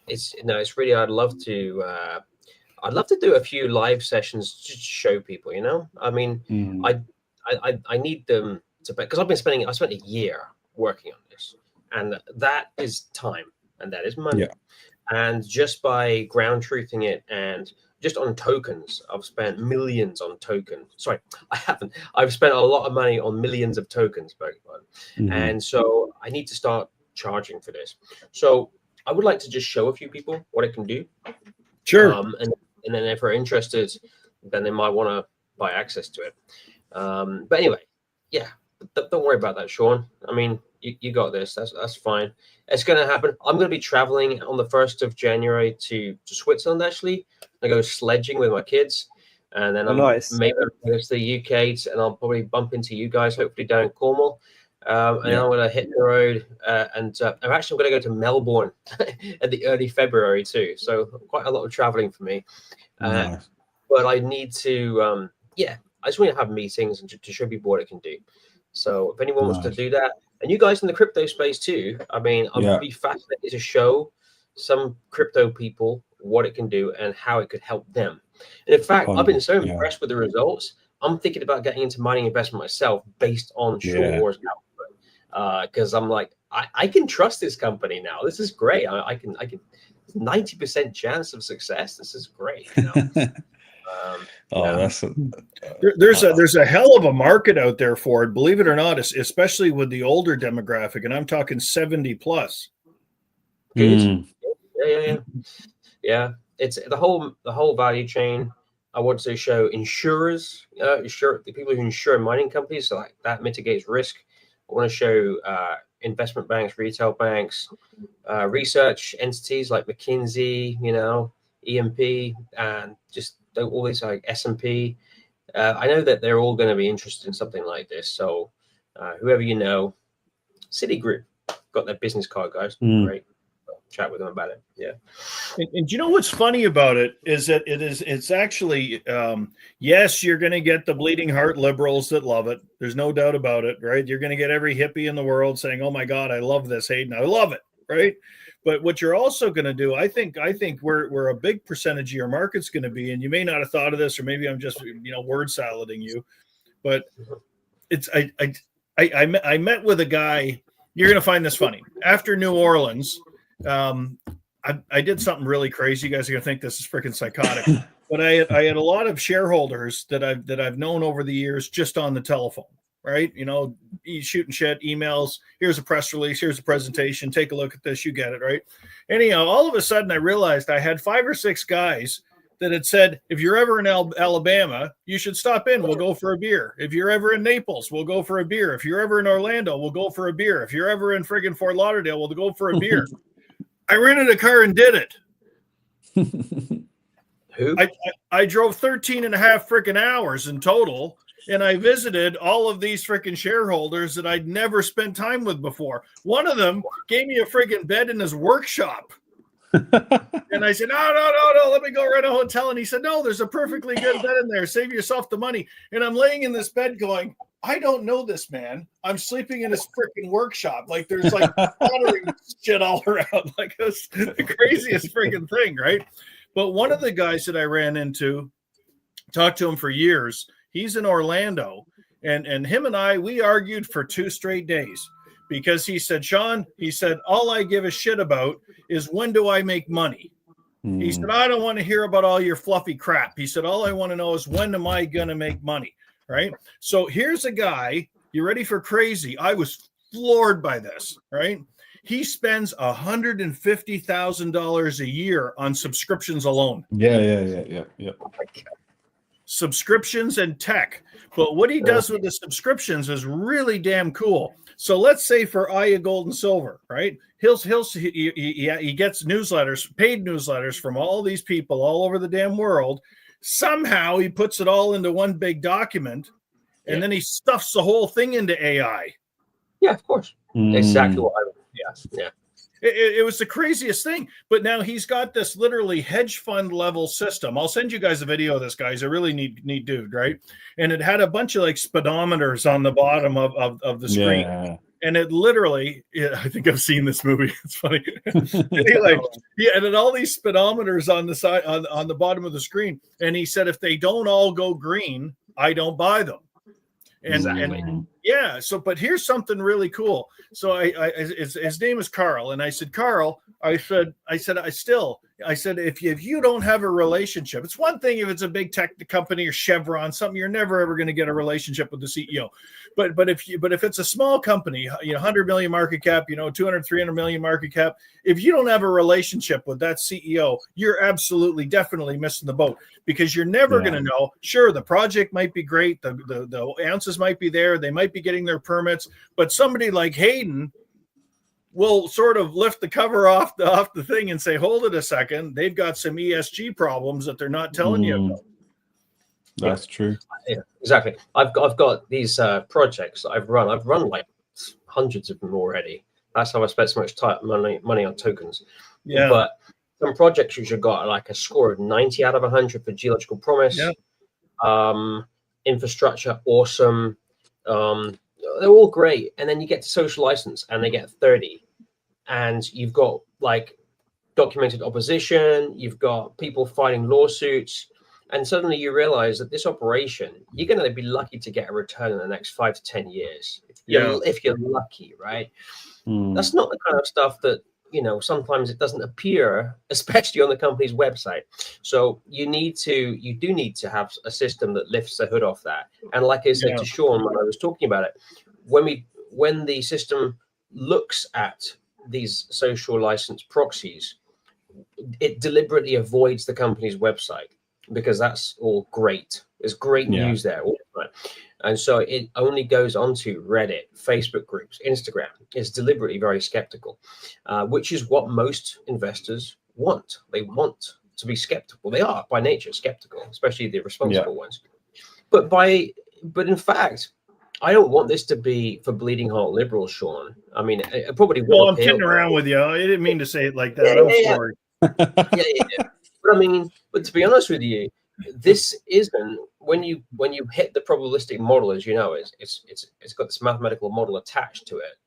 it's really. I'd love to do a few live sessions just to show people. I mean, I need them to, because I spent a year working on this, and that is time, and that is money, and just by ground truthing it and just on tokens, I've spent millions on tokens. Sorry, I haven't. I've spent a lot of money on millions of tokens, and so I need to start charging for this. So I would like to just show a few people what it can do. Sure. And then if they're interested, then they might want to buy access to it. But anyway, don't worry about that, Sean. I mean, you got this. That's fine. It's going to happen. I'm going to be traveling on the 1st of January to Switzerland, actually. I go sledging with my kids, and then maybe I'll go to the UK, and I'll probably bump into you guys, hopefully down in Cornwall. And then I'm going to hit the road, and I'm actually going to go to Melbourne at the early February too. So quite a lot of traveling for me. Nice. But I need to, I just want to have meetings and to show people what it can do. So if anyone wants to do that, and you guys in the crypto space too, I mean, I'd be fascinated to show some crypto people what it can do and how it could help them. And in fact, I've been so impressed with the results. I'm thinking about getting into mining investment myself based on Sean Moore's output, because I'm like, I can trust this company now. This is great. I can 90% chance of success. This is great. There's a hell of a market out there for it, believe it or not, especially with the older demographic, and I'm talking 70 plus. Yeah. It's the whole value chain. I want to show insurers, the people who insure mining companies, so like that mitigates risk. I want to show investment banks, retail banks, research entities like McKinsey, EMP, and just all these like S&P. I know that they're all going to be interested in something like this. So whoever you know, Citigroup got their business card, guys. Great. Chat with them about it. Yeah. And you know what's funny about it is that it's actually, yes, you're going to get the bleeding heart liberals that love it. There's no doubt about it, right? You're going to get every hippie in the world saying, oh my God, I love this, Haydon. I love it, right? But what you're also going to do, I think where a big percentage of your market's going to be, and you may not have thought of this, or maybe I'm just, word salading you, but it's, I met with a guy, you're going to find this funny. After New Orleans, I did something really crazy. You guys are gonna think this is freaking psychotic, but I had a lot of shareholders that I've known over the years just on the telephone, right? Shooting shit, emails. Here's a press release. Here's a presentation. Take a look at this. You get it, right? Anyhow, all of a sudden I realized I had 5 or 6 guys that had said, if you're ever in Alabama, you should stop in. We'll go for a beer. If you're ever in Naples, we'll go for a beer. If you're ever in Orlando, we'll go for a beer. If you're ever in friggin' Fort Lauderdale, we'll go for a beer. I rented a car and did it. Who? I drove 13 and a half freaking hours in total, and I visited all of these freaking shareholders that I'd never spent time with before. One of them gave me a freaking bed in his workshop. And I said, no, let me go rent a hotel. And he said, no, there's a perfectly good bed in there. Save yourself the money. And I'm laying in this bed going, I don't know this man. I'm sleeping in his freaking workshop. Like there's like pottery shit all around. Like it's the craziest freaking thing, right? But one of the guys that I ran into, talked to him for years. He's in Orlando, and him and we argued for 2 straight days because he said, Sean, all I give a shit about is when do I make money? He said, I don't want to hear about all your fluffy crap. He said, all I want to know is when am I going to make money? Right. So here's a guy, you ready for crazy? I was floored by this, right? He spends $150,000 a year on subscriptions alone. Yeah. Subscriptions and tech. But what he does with the subscriptions is really damn cool. So let's say for Aya Gold and Silver, right? He gets newsletters, paid newsletters from all these people all over the damn world. Somehow he puts it all into one big document, and then he stuffs the whole thing into AI. Yeah, of course. Exactly what I would. Yeah. It was the craziest thing. But now he's got this literally hedge fund level system. I'll send you guys a video of this, guys. A really neat dude, right? And it had a bunch of like speedometers on the bottom of the screen. Yeah. And it literally, I think I've seen this movie. It's funny. He added all these speedometers on the side, on the bottom of the screen. And he said, if they don't all go green, I don't buy them. And yeah, so, but here's something really cool. So his name is Carl. And I said, Carl, I said, if you don't have a relationship, it's one thing if it's a big tech company or Chevron, something you're never ever going to get a relationship with the CEO. But if it's a small company, 100 million market cap, 200, 300 million market cap, if you don't have a relationship with that CEO, you're absolutely definitely missing the boat, because you're never going to know. Sure, the project might be great, the ounces might be there, they might be getting their permits, but somebody like Haydon will sort of lift the cover off the thing and say, hold it a second, they've got some ESG problems that they're not telling you about. That's true. Yeah, exactly. I've got these projects that I've run like hundreds of them already. That's how I spent so much money on tokens. Yeah. But some projects which have got like a score of 90 out of 100 for geological promise. Yeah. Infrastructure, awesome. They're all great. And then you get to social license and they get 30. And you've got like documented opposition. You've got people fighting lawsuits. And suddenly you realize that this operation, you're going to be lucky to get a return in the next 5 to 10 years. If you're lucky, right? That's not the kind of stuff that, sometimes it doesn't appear, especially on the company's website. So you do need to have a system that lifts the hood off that. And like I said to Sean when I was talking about it, when the system looks at these social license proxies, it deliberately avoids the company's website. because that's all great. There's great news there all the time. And so it only goes onto Reddit, Facebook groups, Instagram. It's deliberately very skeptical, which is what most investors want. They want to be skeptical. They are by nature skeptical, especially the responsible ones. But in fact, I don't want this to be for bleeding heart liberals, Sean. I mean, it probably will. Well, I'm kidding around with you. I didn't mean to say it like that. I'm sorry. But I mean, but to be honest with you, this isn't when you hit the probabilistic model, as you know, it's got this mathematical model attached to it.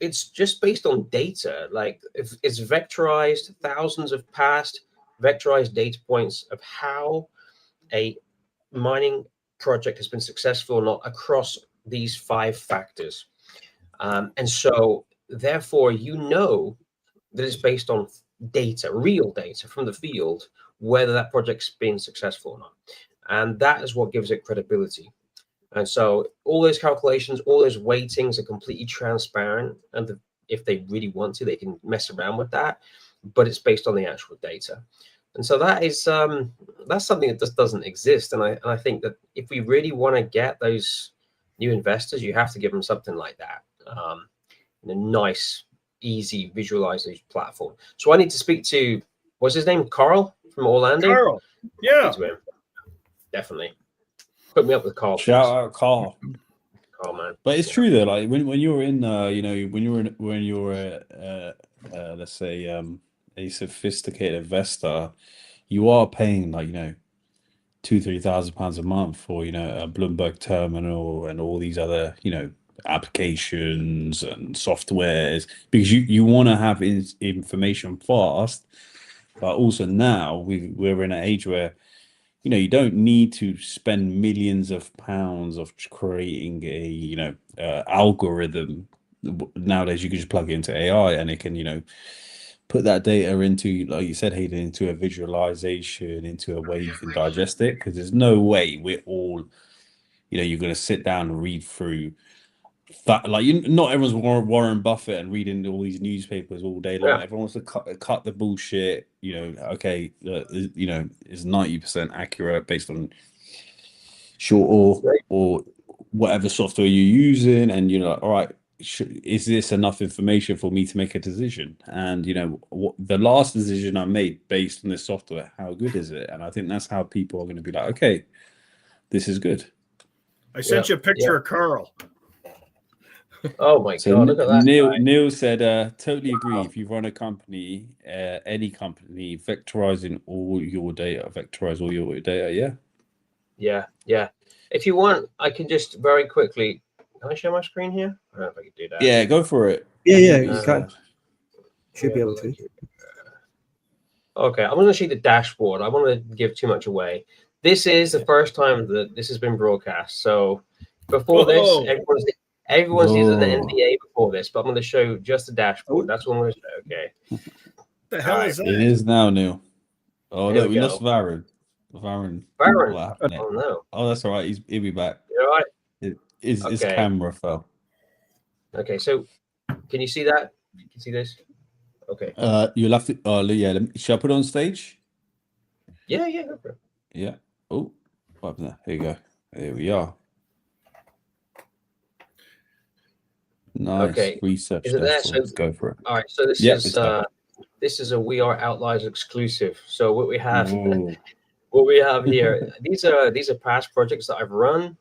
It's just based on data. Like it's vectorized, thousands of past vectorized data points of how a mining project has been successful or not across these 5 factors. And so therefore, that it's based on data, real data from the field, whether that project's been successful or not. And that is what gives it credibility. And so all those calculations, all those weightings are completely transparent. And if they really want to, they can mess around with that, but it's based on the actual data. And so that is that's something that just doesn't exist. And I think that if we really want to get those new investors, you have to give them something like that, a nice, easy visualization platform. So I need to speak to, what's his name, Carl from Orlando? Carl, yeah, definitely. Put me up with Carl. Shout out Carl. Carl, man. But it's true though. Like when you're in, when you're let's say a sophisticated investor, you are paying like £2,000-3,000 a month for a Bloomberg terminal and all these other applications and softwares, because you want to have information fast. But also now we're in an age where you don't need to spend millions of pounds of creating a algorithm. Nowadays you can just plug it into AI and it can put that data into, like you said, Haydon, into a visualization, into a way you can digest it, because there's no way we're all you're going to sit down and read through that. Like not everyone's Warren Buffett and reading all these newspapers all day long. Everyone wants to cut the bullshit. Okay, is 90% accurate based on or whatever software you're using, and like, all right, is this enough information for me to make a decision? And what the last decision I made based on this software, how good is it? And I think that's how people are going to be like, okay, this is good. I sent you a picture of Carl. Oh my God! Look at that. Neil said, totally agree. If you run a company, any company, vectorizing all your data, vectorize all your data. Yeah. If you want, I can just very quickly. Can I share my screen here? I don't know if I can do that. Yeah, go for it. Yeah, you can. Should be able to. Okay, I'm going to show you the dashboard. I want to give too much away. This is the first time that this has been broadcast. So before this, everyone's used an NDA before this, but I'm going to show just the dashboard. That's what I'm going to show. Okay. What the hell is that? It is now, Neil. Oh, There no, we we go. lost Varun. Varun. Oh, no. Oh, that's all right. He'll be back. You're all right. His camera fell. Okay, so can you see that? You can see this? Okay. You'll have to. Oh, yeah. Shall I put it on stage? Yeah, go for it. Yeah. Oh, what happened there? Here you go. There we are. Nice. Okay. Research. Is it there? So, let's go for it. All right. So this is a We Are Outliers exclusive. So what we have, here, these are past projects that I've run.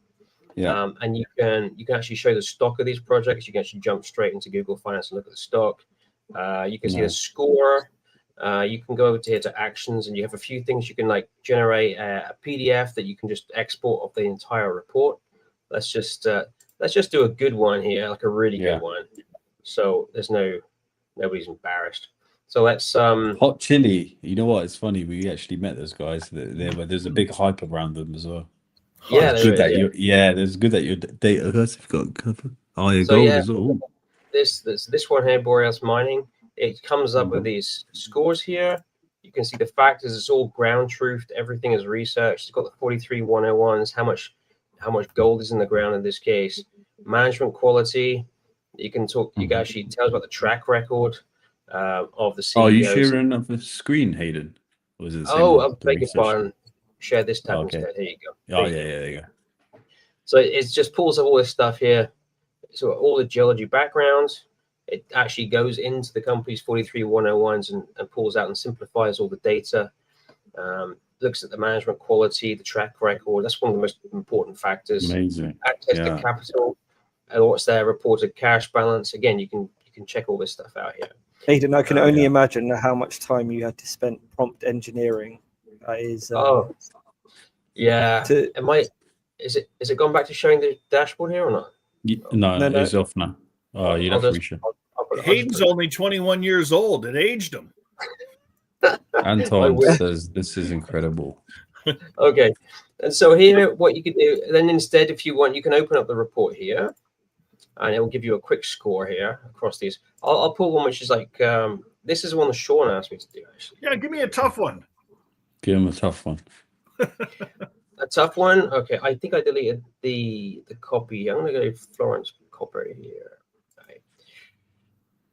Yeah. And you can actually show the stock of these projects. You can actually jump straight into Google Finance and look at the stock. You can see the score. You can go over here to actions, and you have a few things. You can like generate a PDF that you can just export of the entire report. Let's just do a good one here, like a really good one. So there's nobody's embarrassed. So let's Hot Chili. You know what? It's funny. We actually met those guys. There's a big hype around them as well. Yeah, it's good there's good that your data guys have got covered. Oh, your gold as well. This one here, Borealis Mining, it comes up with these scores here. You can see the factors. It's all ground truthed. Everything is researched. It's got the 43 101s. How much gold is in the ground in this case? Management quality. You can talk. You can actually tell us about the track record of the CEO. Oh, are you sharing up the screen, Haydon? Or is it the same Oh, one? I beg your pardon. Share this tab Okay. instead. Here you go. Oh, yeah, there you go. So it just pulls up all this stuff here. So all the geology backgrounds, it actually goes into the company's 43 101s and pulls out and simplifies all the data. Looks at the management quality, the track record. That's one of the most important factors. Amazing. Access to capital, and what's their reported cash balance. Again, you can check all this stuff out here. Haydon, I can only imagine how much time you had to spend prompt engineering. That is. Yeah. Is it gone back to showing the dashboard here or not? No, it's off now. Oh, you'd have to reshow. Haydon's only 21 years old. It aged him. Anton says this is incredible. Okay. And so here, what you could do, then instead, if you want, you can open up the report here, and it will give you a quick score here across these. I'll pull one which is like, this is one that Sean asked me to do, actually. Yeah, give me a tough one. Give him a tough one. A tough one? Okay, I think I deleted the copy. I'm going to go Florence Copper here. Right.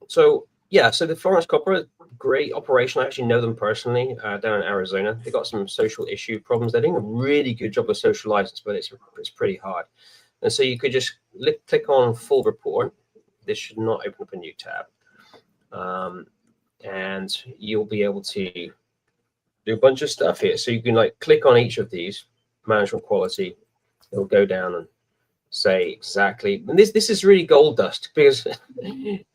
So, yeah, so the Florence Copper, great operation. I actually know them personally down in Arizona. They got some social issue problems. They're doing a really good job with social license, but it's pretty hard. And so you could just click on full report. This should not open up a new tab. And you'll be able to do a bunch of stuff here. So you can like click on each of these, management quality. It'll go down and say exactly. And this is really gold dust because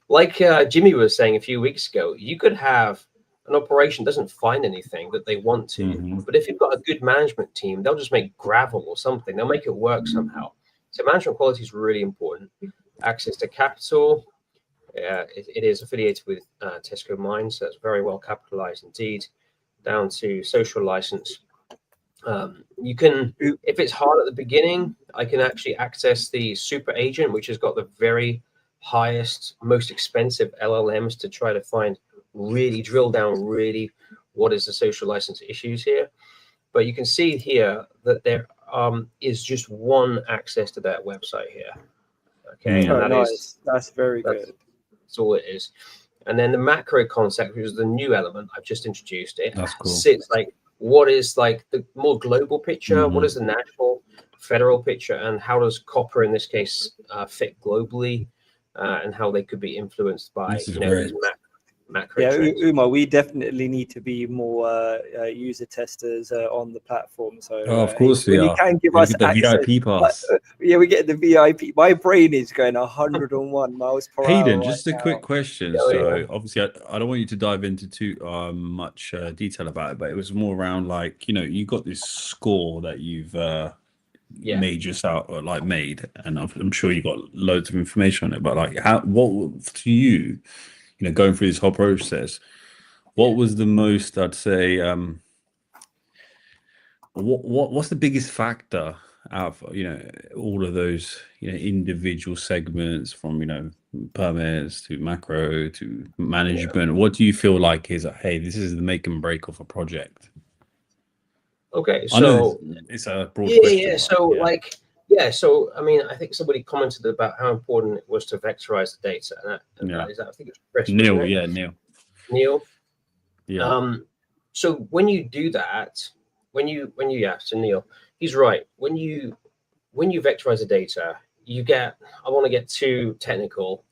like Jimmy was saying a few weeks ago, you could have an operation doesn't find anything that they want to, but if you've got a good management team, they'll just make gravel or something. They'll make it work somehow. So management quality is really important. Access to capital. It is affiliated with Tesco Mines, so it's very well capitalized indeed. Down to social license. You can, if it's hard at the beginning, I can actually access the super agent, which has got the very highest, most expensive LLMs to try to find really drill down really what is the social license issues here. But you can see here that there is just one access to that website here. Okay, and that's very good. That's all it is. And then the macro concept, which is the new element I've just introduced, it that's cool. Sits like what is like the more global picture, what is the national, federal picture, and how does copper in this case fit globally, and how they could be influenced by these macro trends. Umar, we definitely need to be more user testers on the platform. So of course we are. You can give us the access, VIP pass. We get the VIP. My brain is going 101 miles per hour. Haydon, just a quick question. Obviously, I don't want you to dive into too much detail about it, but it was more around like, you got this score that you've made yourself, or like made, and I'm sure you got loads of information on it. But like, what to you? Going through this whole process, what was the most, I'd say, what's the biggest factor out of, all of those, individual segments from, permits to macro to management? What do you feel like is, hey, this is the make and break of a project? Okay, so it's a broad question. So I mean, I think somebody commented about how important it was to vectorize the data. I think it's Chris, Neil. Neil. Yeah. So when you do that, so Neil, he's right. When you vectorize the data, you get. I want to get too technical.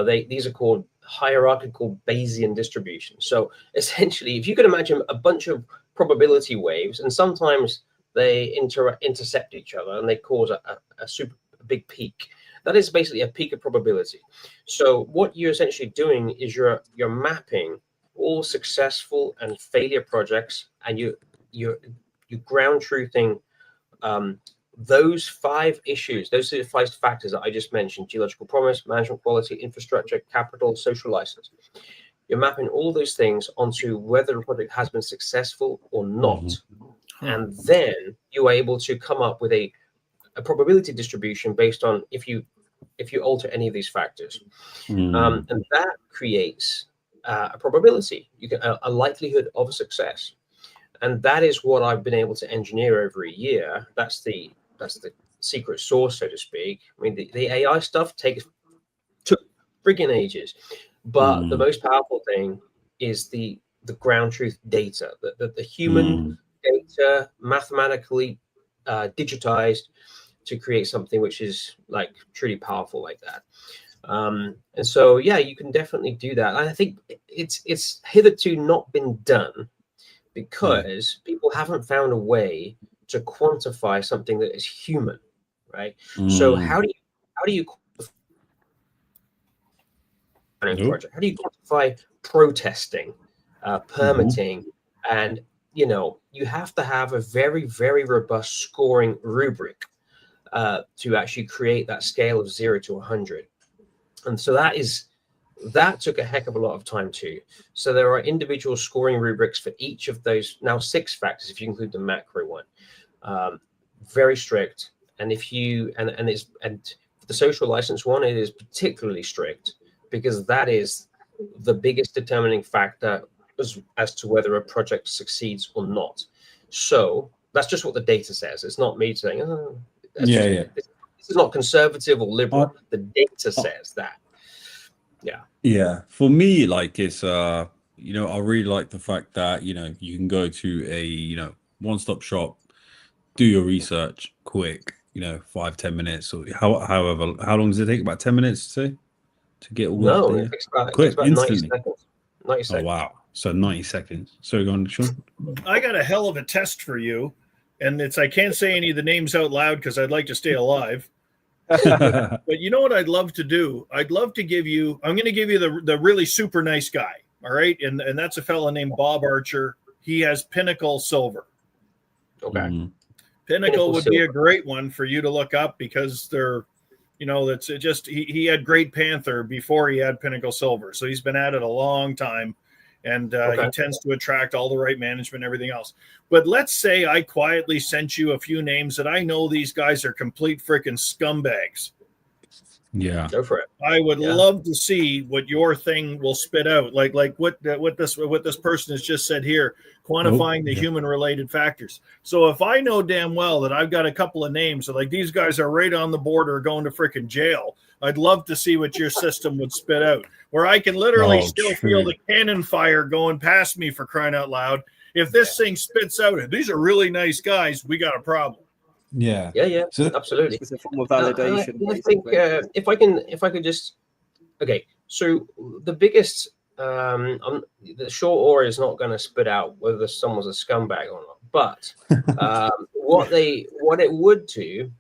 These are called hierarchical Bayesian distributions. So essentially, if you could imagine a bunch of probability waves, and sometimes they intercept each other and they cause a super big peak. That is basically a peak of probability. So what you're essentially doing is you're mapping all successful and failure projects, and you're ground truthing those 5 issues. Those are the 5 factors that I just mentioned: geological promise, management quality, infrastructure, capital, social license. You're mapping all those things onto whether a project has been successful or not. And then you are able to come up with a probability distribution based on if you alter any of these factors. And that creates a probability, a likelihood of success. And that is what I've been able to engineer over a year. That's the secret sauce, so to speak. I mean, the AI stuff took friggin' ages. But the most powerful thing is the the ground truth data, the human data mathematically digitized to create something which is like truly powerful like that. And so, yeah, you can definitely do that. And I think it's hitherto not been done because people haven't found a way to quantify something that is human, right? So how do you project? How do you quantify protesting, permitting, and you have to have a very, very robust scoring rubric to actually create that scale of 0 to 100. And so that took a heck of a lot of time too. So there are individual scoring rubrics for each of those, now 6 factors if you include the macro one. Very strict. And if you and for the social license one, it is particularly strict because that is the biggest determining factor as to whether a project succeeds or not. So that's just what the data says. It's not me saying, oh, this is not conservative or liberal. The data says that. Yeah. For me, like it's I really like the fact that you can go to a one-stop shop, do your research quick, 5-10 minutes, or however how long does it take? About 10 minutes to get all that data? It takes about instantly. 90 seconds. 90 seconds. Oh wow. So 90 seconds. So go on, Sean. I got a hell of a test for you, and I can't say any of the names out loud because I'd like to stay alive. But you know what I'd love to do? I'm going to give you the really super nice guy. All right. And that's a fella named Bob Archer. He has Pinnacle Silver. Okay. Pinnacle would be a great one for you to look up because they're, that's just, he had Great Panther before he had Pinnacle Silver. So he's been at it a long time. And he tends to attract all the right management and everything else. But let's say I quietly sent you a few names that I know these guys are complete freaking scumbags. Yeah. Go for it. I would love to see what your thing will spit out. Like what this person has just said here, quantifying the human related factors. So if I know damn well that I've got a couple of names that like these guys are right on the border going to freaking jail, I'd love to see what your system would spit out, where I can literally feel the cannon fire going past me, for crying out loud. If this thing spits out, these are really nice guys, we got a problem. Yeah. So, absolutely. It's a form of validation. I think if I could just so the biggest the short ore is not going to spit out whether someone's a scumbag or not, but what it would do,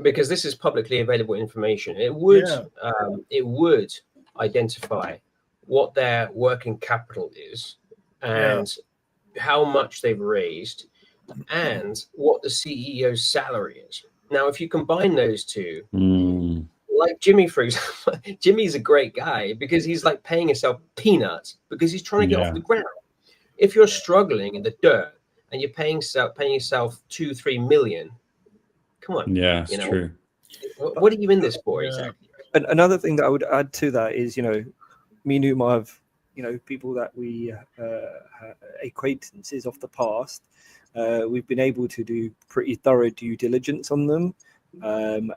because this is publicly available information, it would identify what their working capital is and how much they've raised and what the CEO's salary is. Now, if you combine those two, like Jimmy, for example, Jimmy's a great guy because he's like paying himself peanuts because he's trying to get off the ground. If you're struggling in the dirt and you're paying yourself 2-3 million, come on. Yeah, it's true. What are you in this for exactly? And another thing that I would add to that is, me and Umar have, people that we acquaintances of the past. We've been able to do pretty thorough due diligence on them. And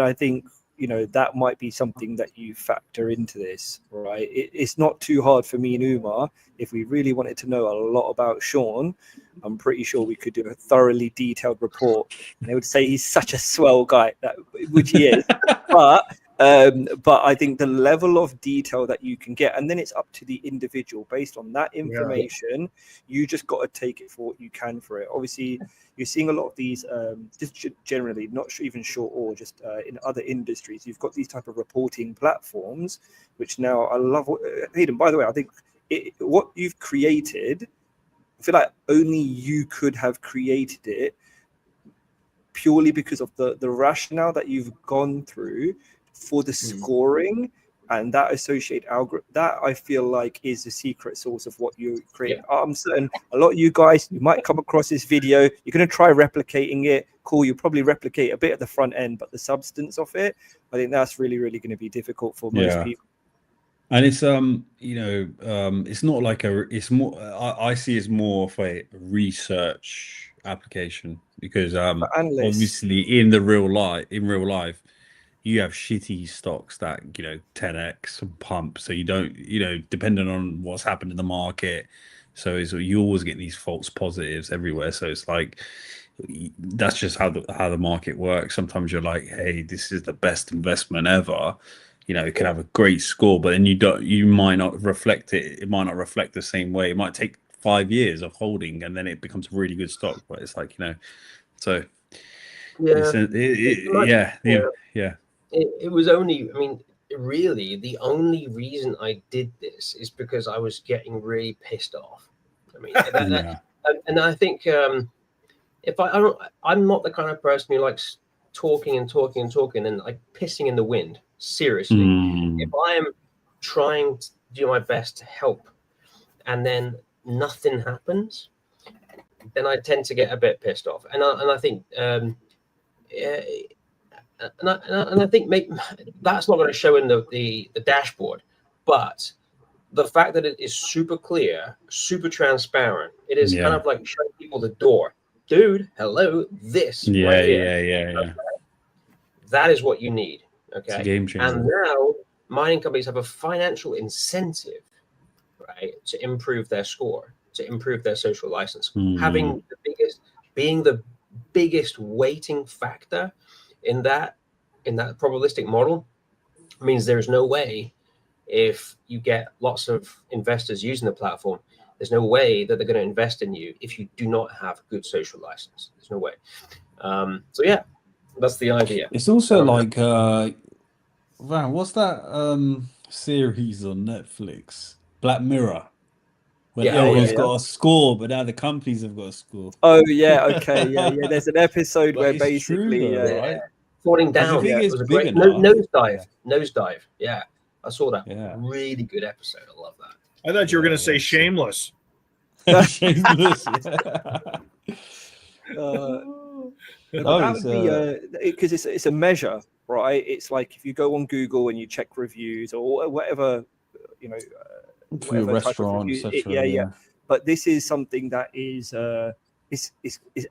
I think, that might be something that you factor into this, right? It's not too hard for me and Umar. If we really wanted to know a lot about Sean, I'm pretty sure we could do a thoroughly detailed report. And they would say he's such a swell guy, which he is. But I think the level of detail that you can get, and then it's up to the individual based on that information. You just got to take it for what you can for it. Obviously, you're seeing a lot of these, just generally, not even short or just in other industries. You've got these type of reporting platforms, which now I love. Haydon, by the way, I think what you've created, I feel like only you could have created it purely because of the rationale that you've gone through for the scoring and that associate algorithm. That I feel like is the secret source of what you create. I'm certain a lot of you guys, you might come across this video, you're going to try replicating it. Cool, you'll probably replicate a bit at the front end, but the substance of it, I think that's really, really going to be difficult for most people. And it's it's not like it's more, I see it's more of a research application because obviously in real life, you have shitty stocks that 10x pump, so you don't depending on what's happened in the market. So you always get these false positives everywhere. So it's like that's just how the market works. Sometimes you're like, hey, this is the best investment ever. It can have a great score, but then you might not reflect it. It might not reflect the same way. It might take 5 years of holding, and then it becomes a really good stock. But it's like so yeah. It was only, I mean, really, the only reason I did this is because I was getting really pissed off. I mean, and I think if I'm not the kind of person who likes talking and like pissing in the wind. Seriously, if I am trying to do my best to help, and then nothing happens, then I tend to get a bit pissed off. And I think. And I think that's not going to show in the dashboard, but the fact that it is super clear, super transparent, it is kind of like showing people the door. Dude, hello, this right here. Yeah. That is what you need. Okay. It's a game changer. And now mining companies have a financial incentive, right, to improve their score, to improve their social license. Being the biggest weighting factor in that probabilistic model means there's no way, if you get lots of investors using the platform, there's no way that they're going to invest in you if you do not have good social license. There's no way. So yeah, that's the idea. It's also like Van, what's that series on Netflix, Black Mirror, when everyone's got a score, but now the companies have got a score. Oh yeah, okay, yeah. There's an episode where basically right? Falling down. Yeah, it was a great nosedive. Yeah, I saw that. Yeah. Really good episode. I love that. I thought you were going to say Shameless. Shameless. That would be because it's a measure, right? It's like if you go on Google and you check reviews or whatever, for your restaurant, etc. Yeah. But this is something that is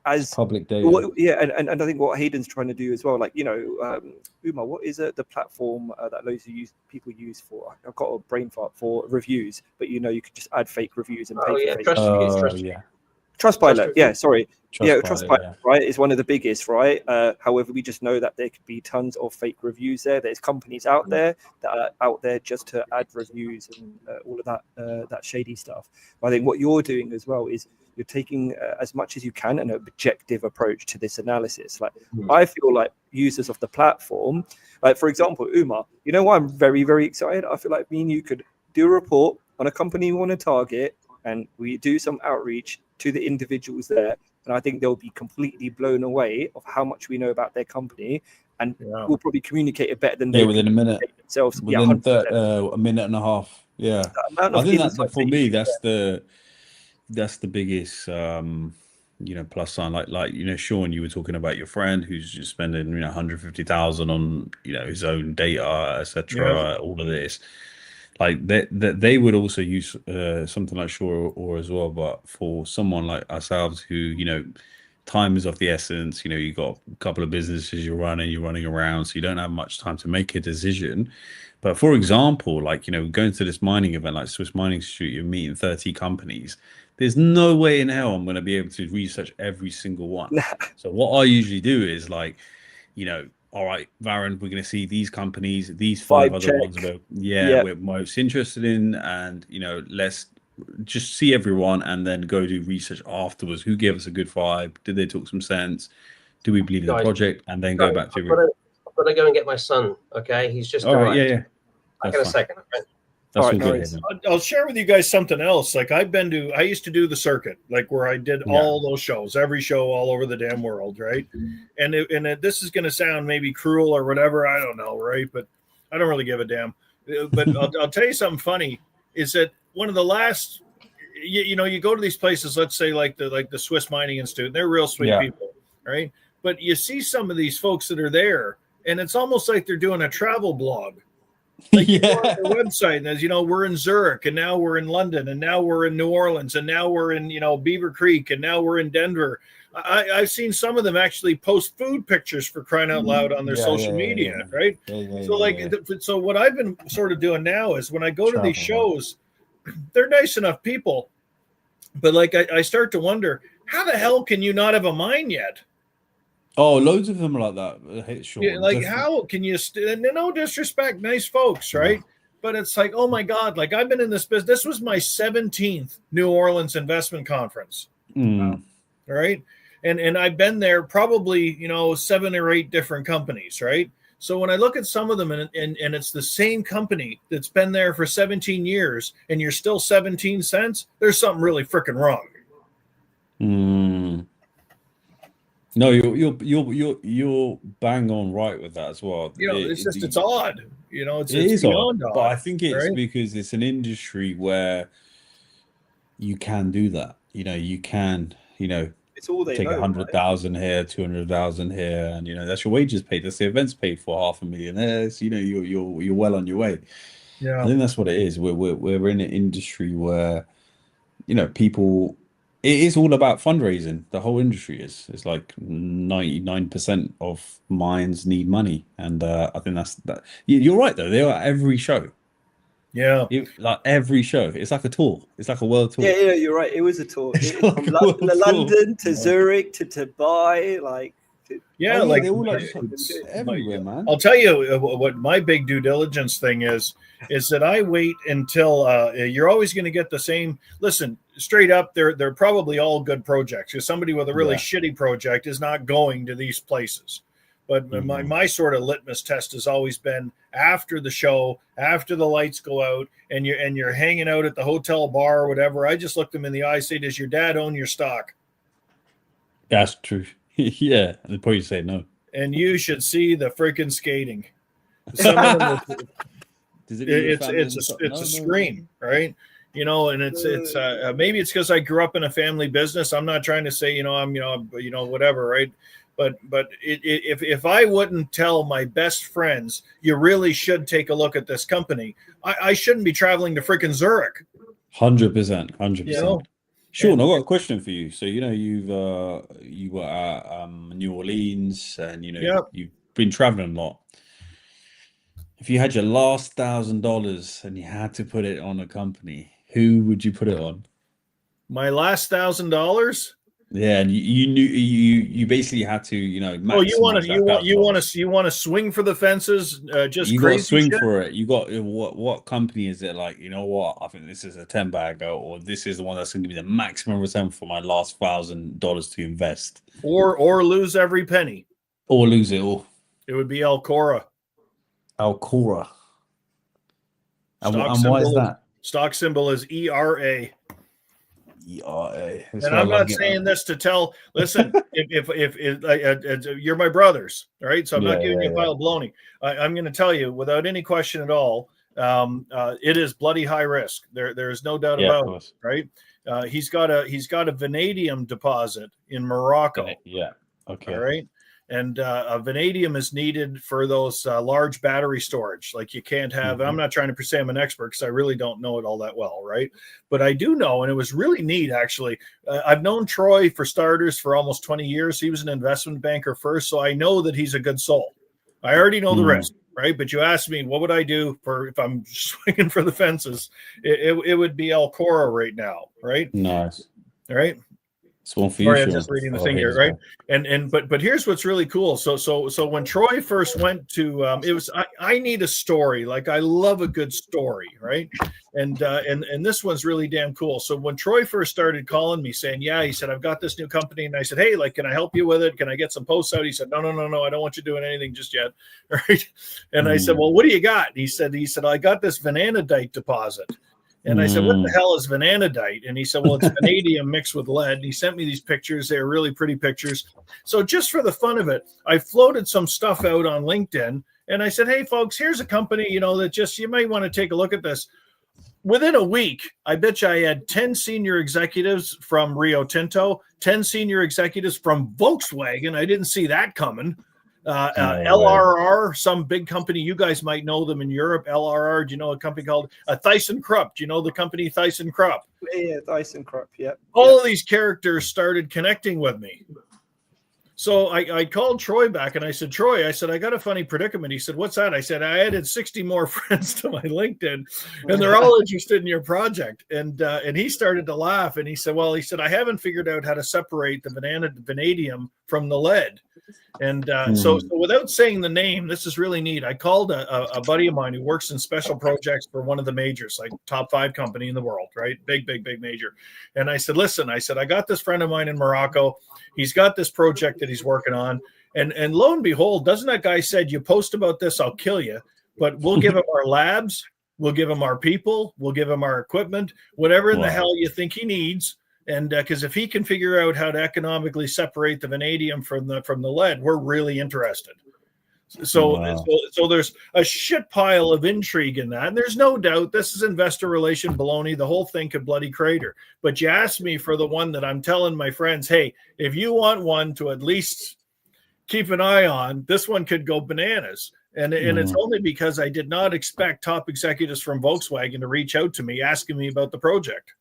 as public data. And I think what Haydon's trying to do as well, like Umar, what is the platform that loads of people use for? I've got a brain fart for reviews, but you could just add fake reviews and pay for fake. Trustpilot, Trustpilot, right, is one of the biggest, right? However, we just know that there could be tons of fake reviews there. There's companies out there that are out there just to add reviews and all of that shady stuff. But I think what you're doing as well is you're taking as much as you can an objective approach to this analysis. Like I feel like users of the platform, like for example, Umar, why I'm very, very excited? I feel like me and you could do a report on a company we want to target, and we do some outreach to the individuals there, and I think they'll be completely blown away of how much we know about their company, and we'll probably communicate it better than they within a minute themselves. Within a minute and a half. Yeah, I think that for me that's the biggest plus sign. Like Sean, you were talking about your friend who's just spending 150,000 on his own data, etc. All of this. Like they would also use something like Sure or as well, but for someone like ourselves who time is of the essence. You've got a couple of businesses you're running around, so you don't have much time to make a decision. But for example, like going to this mining event like Swiss Mining Institute, you're meeting 30 companies. There's no way in hell I'm going to be able to research every single one. So what I usually do is like, all right, Varun, we're going to see these companies, these five other ones we're most interested in, and let's just see everyone and then go do research afterwards. Who gave us a good vibe? Did they talk some sense? Do we believe in the project? And then go back to I've got to go and get my son. Okay, he's just all right. Yeah. I'll get a second. Okay? That's all right, I'll share with you guys something else. Like I used to do the circuit, like where I did all those shows, every show all over the damn world, right? And this is going to sound maybe cruel or whatever, I don't know, right? But I don't really give a damn. But I'll tell you something funny is that one of the last, you go to these places, let's say like the Swiss Mining Institute, and they're real sweet people, right? But you see some of these folks that are there, and it's almost like they're doing a travel blog. Like you go on their website and as you know, we're in Zurich and now we're in London and now we're in New Orleans and now we're in, Beaver Creek and now we're in Denver. I've seen some of them actually post food pictures for crying out loud on their social media, right? So what I've been sort of doing now is when I go to these shows, they're nice enough people, but like I start to wonder, how the hell can you not have a mine yet? Oh, loads of them are like that. Sure. Yeah, like how can you? No disrespect, nice folks, right? But it's like, oh my God! Like I've been in this business. This was my 17th New Orleans investment conference, right? And I've been there probably 7 or 8 different companies, right? So when I look at some of them and it's the same company that's been there for 17 years and you're still 17 cents, there's something really freaking wrong. No, you're bang on right with that as well. It's odd. It is beyond odd, odd. but I think it's right? because it's an industry where you can do that. You can, it's all they take know, 100,000 here, 200,000 here, and that's your wages paid. That's the events paid for $500,000. You're well on your way. Yeah, I think that's what it is. We're in an industry where people. It is all about fundraising. The whole industry is. It's like 99% of mines need money, and I think that's that. You're right though. They are at every show. Yeah, like every show. It's like a tour. It's like a world tour. Yeah, you're right. It was a tour. From London to Zurich to Dubai, like. Yeah, like they all like everywhere, man. I'll tell you what my big due diligence thing is that I wait until you're always going to get the same. Listen, straight up, they're probably all good projects. Because somebody with a really shitty project is not going to these places. But my sort of litmus test has always been after the show, after the lights go out, and you're hanging out at the hotel bar or whatever. I just look them in the eye, say, "Does your dad own your stock?" That's true. Yeah, they'd probably say no. And you should see the freaking skating. Some of them it's a scream, right? And it's maybe it's because I grew up in a family business. I'm not trying to say I'm whatever, right? But if I wouldn't tell my best friends, you really should take a look at this company, I shouldn't be traveling to freaking Zurich. 100%. Sean, I've got a question for you. So you were at New Orleans, and you've been traveling a lot. If you had your last $1,000 and you had to put it on a company, who would you put it on? My last $1,000? Yeah, and you knew you basically had to you want to swing for the fences, just you crazy got to swing shit? for it. You got what company is it? Like, what, I think this is a 10-bagger, or this is the one that's going to give me the maximum return for my last $1,000 to invest, or lose every penny, or lose it all. It would be Alcora. And why is that? Stock symbol is ERA. ERA. And I'm not saying this to tell. Listen, if you're my brothers, right? So I'm not giving you a pile of baloney. I'm going to tell you without any question at all. It is bloody high risk. There is no doubt about it, right? He's got a vanadium deposit in Morocco. Yeah. Okay. All right. And vanadium is needed for those large battery storage. Like you can't have, I'm not trying to say I'm an expert because I really don't know it all that well, right? But I do know, and it was really neat, actually. I've known Troy, for starters, for almost 20 years. He was an investment banker first, so I know that he's a good soul. I already know the risk, right? But you asked me, what would I do if I'm swinging for the fences? It would be Alcora right now, right? Nice. All right. Sorry, I'm just reading the thing here, right? But here's what's really cool. So when Troy first went to it was I need a story. Like I love a good story, right? And this one's really damn cool. So when Troy first started calling me saying, he said, I've got this new company, and I said, hey, like, can I help you with it? Can I get some posts out? He said, no, I don't want you doing anything just yet, right? And I said, well, what do you got? And he said, I got this vanadite deposit. And I said, what the hell is vanadite? And he said, well, it's vanadium mixed with lead. And he sent me these pictures. They're really pretty pictures. So just for the fun of it, I floated some stuff out on LinkedIn. And I said, hey, folks, here's a company, that just, you might want to take a look at this. Within a week, I bet you I had 10 senior executives from Rio Tinto, 10 senior executives from Volkswagen. I didn't see that coming. LRR, some big company, you guys might know them in Europe. LRR, do you know a company called ThyssenKrupp? Do you know the company ThyssenKrupp? Yeah, ThyssenKrupp, yeah. All of these characters started connecting with me. So I called Troy back and I said, Troy, I got a funny predicament. He said, what's that? I said, I added 60 more friends to my LinkedIn and they're all interested in your project. And he started to laugh and he said, I haven't figured out how to separate the vanadium from the lead. And so without saying the name, this is really neat. I called a buddy of mine who works in special projects for one of the majors, like top 5 company in the world, right? Big major. And I said, listen, I got this friend of mine in Morocco. He's got this project that he's working on. And lo and behold, doesn't that guy said, you post about this, I'll kill you. But we'll give him our labs. We'll give him our people. We'll give him our equipment, whatever in the hell you think he needs. And because if he can figure out how to economically separate the vanadium from the lead, we're really interested. So there's a shit pile of intrigue in that. And there's no doubt this is investor relation baloney. The whole thing could bloody crater. But you asked me for the one that I'm telling my friends, hey, if you want one to at least keep an eye on, this one could go bananas. And it's only because I did not expect top executives from Volkswagen to reach out to me asking me about the project.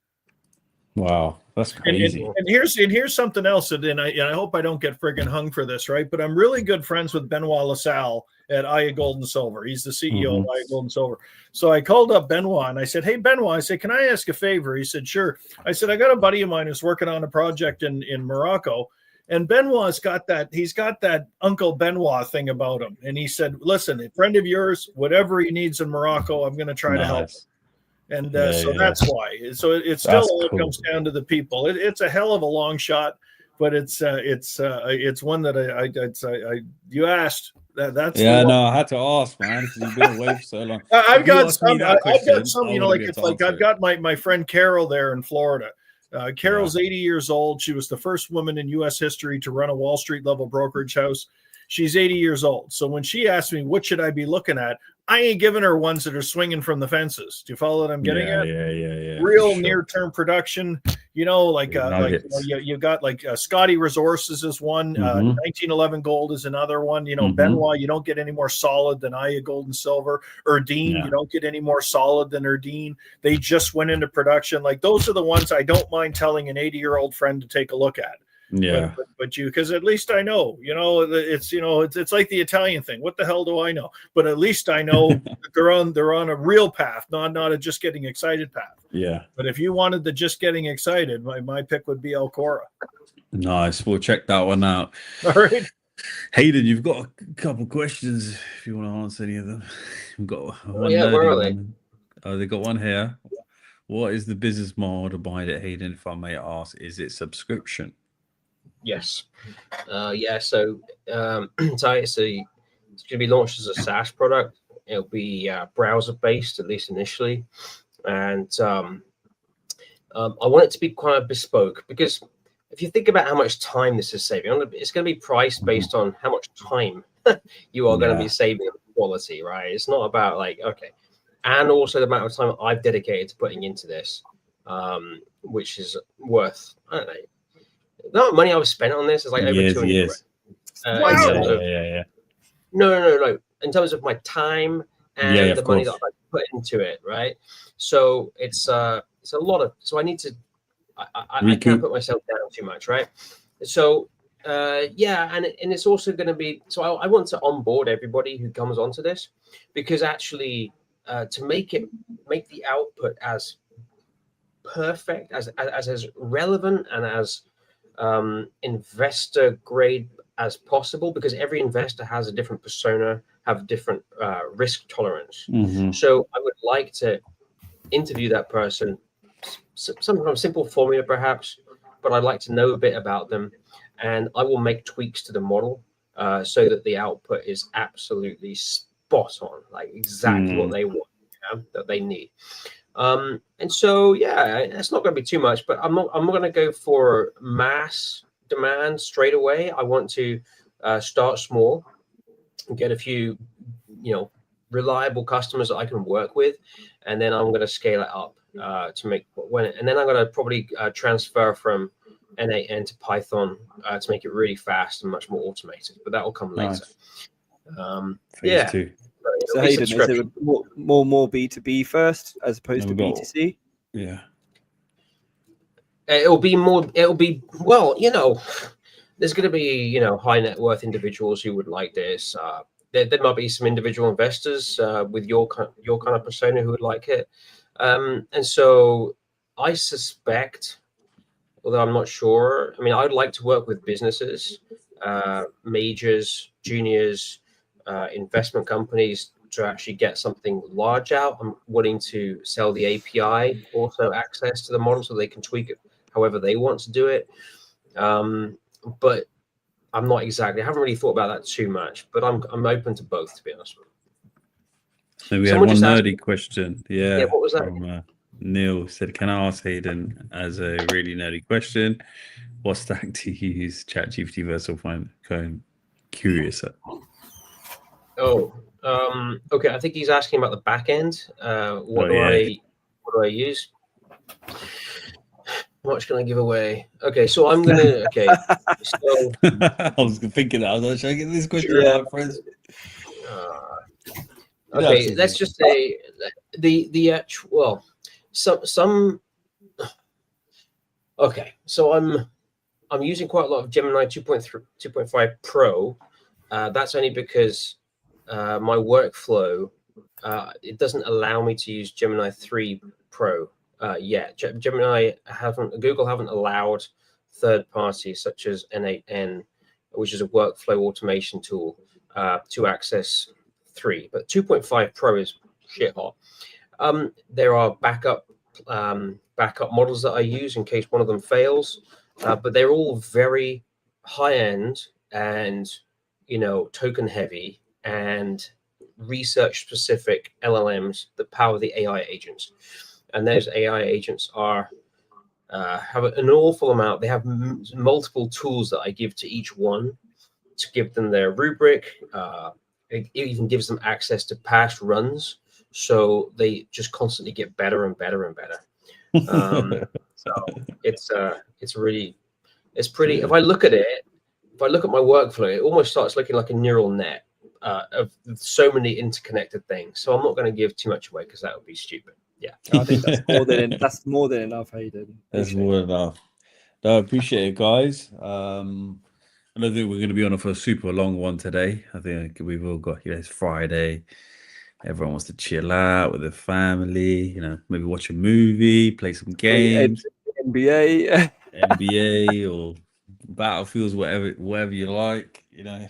Wow, that's crazy. And here's something else, and I hope I don't get friggin' hung for this, right? But I'm really good friends with Benoit LaSalle at Aya Gold and Silver. He's the CEO of Aya Gold and Silver. So I called up Benoit and I said, hey, Benoit, I said, can I ask a favor? He said, sure. I said, I got a buddy of mine who's working on a project in Morocco. And Benoit's got that Uncle Benoit thing about him. And he said, listen, a friend of yours, whatever he needs in Morocco, I'm going to try to help him. And that's why. So it still all comes down to the people. It's a hell of a long shot, but it's one that you asked. That's I had to ask, man, because you've been away for so long. I've got some, you know, I've got my friend Carol there in Florida. Carol's 80 years old. She was the first woman in U.S. history to run a Wall Street level brokerage house. She's 80 years old. So when she asked me, what should I be looking at? I ain't giving her ones that are swinging from the fences. Do you follow what I'm getting at? Yeah. Real near-term production, you know, you got Scotty Resources is one, 1911 Gold is another one. You know, Benoit, you don't get any more solid than Aya Gold and Silver. Erdene, you don't get any more solid than Erdene. They just went into production. Like those are the ones I don't mind telling an 80-year-old friend to take a look at. Yeah, but you, because at least I know, it's like the Italian thing. What the hell do I know? But at least I know that they're on a real path, not a just getting excited path. Yeah. But if you wanted the just getting excited, my pick would be Alcora. Nice. We'll check that one out. All right. Hayden, you've got a couple questions if you want to answer any of them. We've got one. Where are they? They got one here. What is the business model behind it, Hayden? If I may ask, is it subscription? Yes. So it's going to be launched as a SaaS product. It'll be browser based, at least initially, and I want it to be quite bespoke, because if you think about how much time this is saving, it's going to be priced based on how much time you are going to be saving on quality, right? It's not about and also the amount of time I've dedicated to putting into this, which is worth, I don't know. The amount of money I've spent on this is like over 200 years. No. In terms of my time and the money that I put into it, right? So it's a lot of. So I need to. I can't put myself down too much, right? So and it's also going to be. So I want to onboard everybody who comes onto this, because actually to make the output as perfect as relevant and as investor grade as possible, because every investor has a different persona, have different risk tolerance. So I would like to interview that person, some kind of simple formula perhaps, but I'd like to know a bit about them, and I will make tweaks to the model so that the output is absolutely spot on, like exactly what they want, that they need. And so, it's not going to be too much, but I'm not going to go for mass demand straight away. I want to start small and get a few, reliable customers that I can work with. And then I'm going to scale it up to make and then I'm going to probably transfer from N8N to Python to make it really fast and much more automated. But that will come later. Nice. Yeah. Phase 2. So Haydon, is it more B2B first as opposed to B2C? Yeah. It'll be well, there's going to be, high net worth individuals who would like this. There might be some individual investors with your kind of persona who would like it. And so I suspect, although I'm not sure, I'd like to work with businesses, majors, juniors, investment companies to actually get something large out. I'm willing to sell the API, also access to the model so they can tweak it however they want to do it. But I'm not exactly, I haven't really thought about that too much, but I'm open to both, to be honest with you. So we had one nerdy question. Yeah. What was that? From Neil said, can I ask Haydon as a really nerdy question, what stack do you use ChatGPT versus Find? Curious. Okay. I think he's asking about the back end. What do I use? How much can I give away? Okay, so I'm gonna. Okay, so I was thinking that. I was like, should I get this question right, friends? Okay, let's just say the actual. Well, some. Okay, so I'm using quite a lot of Gemini 2.5 Pro. That's only because my workflow it doesn't allow me to use Gemini 3 Pro. Google haven't allowed third parties such as N8N, which is a workflow automation tool, to access 3. But 2.5 Pro is shit hot. There are backup models that I use in case one of them fails, but they're all very high end and token heavy and research specific LLMs that power the AI agents. And those AI agents have an awful amount. They have multiple tools that I give to each one to give them their rubric. It even gives them access to past runs, so they just constantly get better and better and better. So it's pretty. If I look at my workflow, it almost starts looking like a neural net of so many interconnected things. So I'm not going to give too much away because that would be stupid. Yeah, I think that's more than enough, Haydon. That's more than enough. No, I appreciate it, guys. I don't think we're going to be on for a super long one today. I think we've all got, it's Friday. Everyone wants to chill out with their family, maybe watch a movie, play some games, NBA or Battlefields, whatever you like, and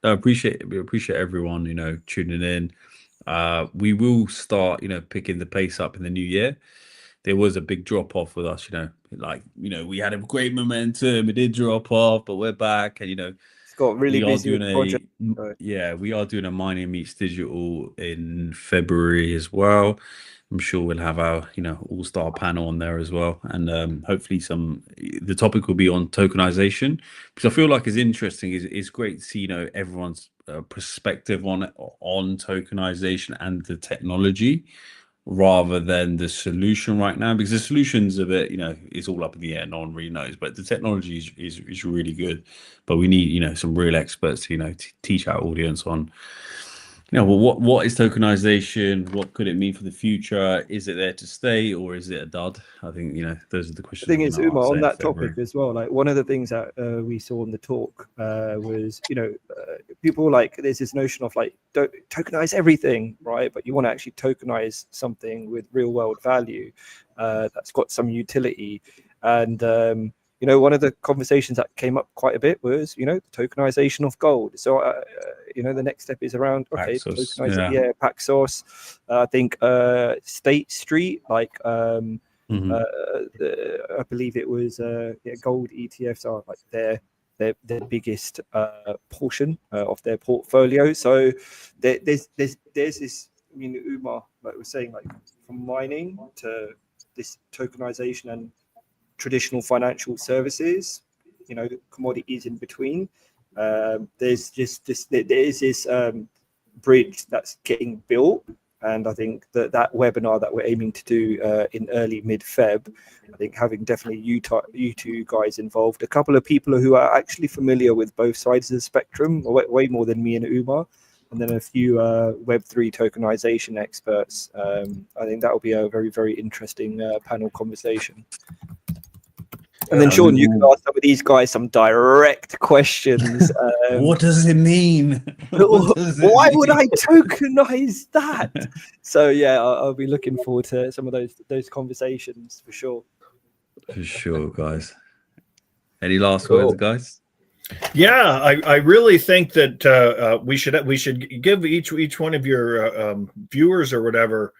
we appreciate everyone, tuning in. We will start, picking the pace up in the new year. There was a big drop off with us, we had a great momentum. It did drop off, but we're back, and it's got really busy project. We are doing a Mining Meets Digital in February as well. I'm sure we'll have our, all-star panel on there as well. And hopefully the topic will be on tokenization, because I feel like it's interesting. It's great to see, everyone's perspective on tokenization and the technology rather than the solution right now, because the solution's a bit, it's all up in the air. No one really knows, but the technology is really good. But we need, some real experts to, to teach our audience on, what is tokenization? What could it mean for the future? Is it there to stay, or is it a dud? I think, those are the questions. I think it's Umar on that topic as well. Like, one of the things that we saw in the talk was, people there's this notion of don't tokenize everything, right? But you want to actually tokenize something with real world value that's got some utility. And one of the conversations that came up quite a bit was, the tokenization of gold. So, the next step is around, Paxos, Paxos. I think State Street, I believe it was gold ETFs are their biggest portion of their portfolio. So there's this. Umar, was saying, from mining to this tokenization and traditional financial services, commodities in between. There's this bridge that's getting built, And I think that webinar that we're aiming to do in early mid-Feb, I think having definitely you two guys involved, a couple of people who are actually familiar with both sides of the spectrum, way more than me and Umar, and then a few Web3 tokenization experts. I think that will be a very, very interesting panel conversation. And then, Sean, you can ask some of these guys some direct questions. What does it mean? Why would I tokenize that? So, yeah, I'll be looking forward to some of those conversations for sure. For sure, guys. Any last words, guys? Yeah, I really think that we should give each one of your viewers or whatever.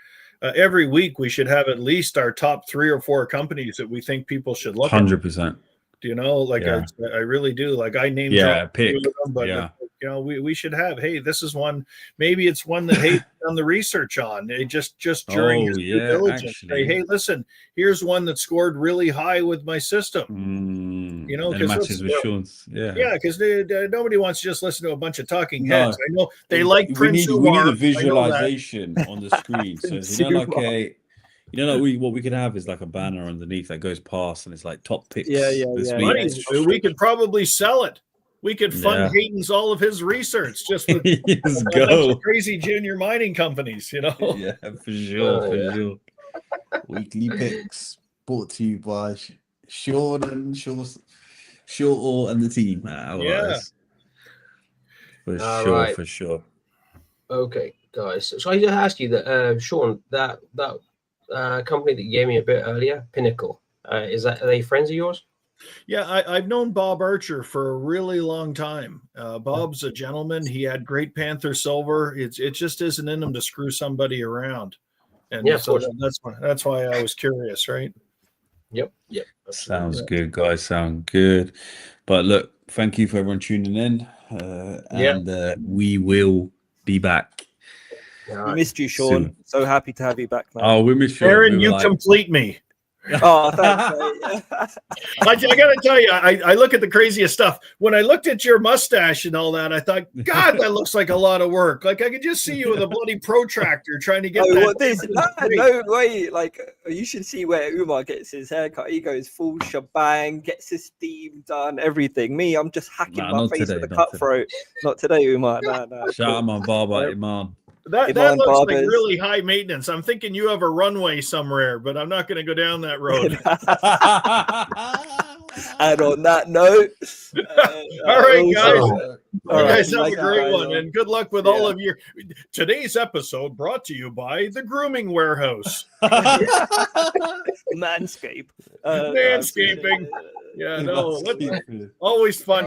Every week we should have at least our top 3 or 4 companies that we think people should look 100%. at. You know, like I really do. Like I named pick. them, but you know, we should have. Hey, this is one. Maybe it's one that Hayden done the research on. It just during his due diligence. Say, hey, listen, here's one that scored really high with my system. You know, because matches with Sean's. Yeah, because nobody wants to just listen to a bunch of talking heads. I know they like Prince We Umar. need a visualization on the screen. So what we could have is like a banner underneath that goes past, and it's like top picks. We could probably sell it. We could fund Hayden's all of his research just with crazy junior mining companies, you know. Yeah, for sure. Weekly picks brought to you by Sean and Shaw and the team. For sure. Okay, guys. So I just asked you that, Sean, that company that you gave me a bit earlier, Pinnacle, are they friends of yours? Yeah, I've known Bob Archer for a really long time. Bob's a gentleman. He had great Panther silver. It just isn't in him to screw somebody around. And so that's why I was curious, right? Yep. Sounds good, guys. Sound good. But look, thank you for everyone tuning in. And we will be back. We missed you, Sean. Soon. So happy to have you back, man. Oh, we missed you. Aaron, you complete me. Oh, thanks. I gotta tell you, I look at the craziest stuff. When I looked at your mustache and all that, I thought, God, that looks like a lot of work. Like I could just see you with a bloody protractor trying to get no way. Like you should see where Umar gets his haircut. He goes full shebang, gets his steam done, everything. Me, I'm just hacking my face with a cutthroat. Not today, Umar. No. Shout out my barber, Iman. That looks like really high maintenance. I'm thinking you have a runway somewhere, but I'm not going to go down that road. And on that note, all right, guys. You guys have a great one, and good luck with all of your. Today's episode brought to you by the Grooming Warehouse. Manscaping. Manscaping. Yeah, no, always fun.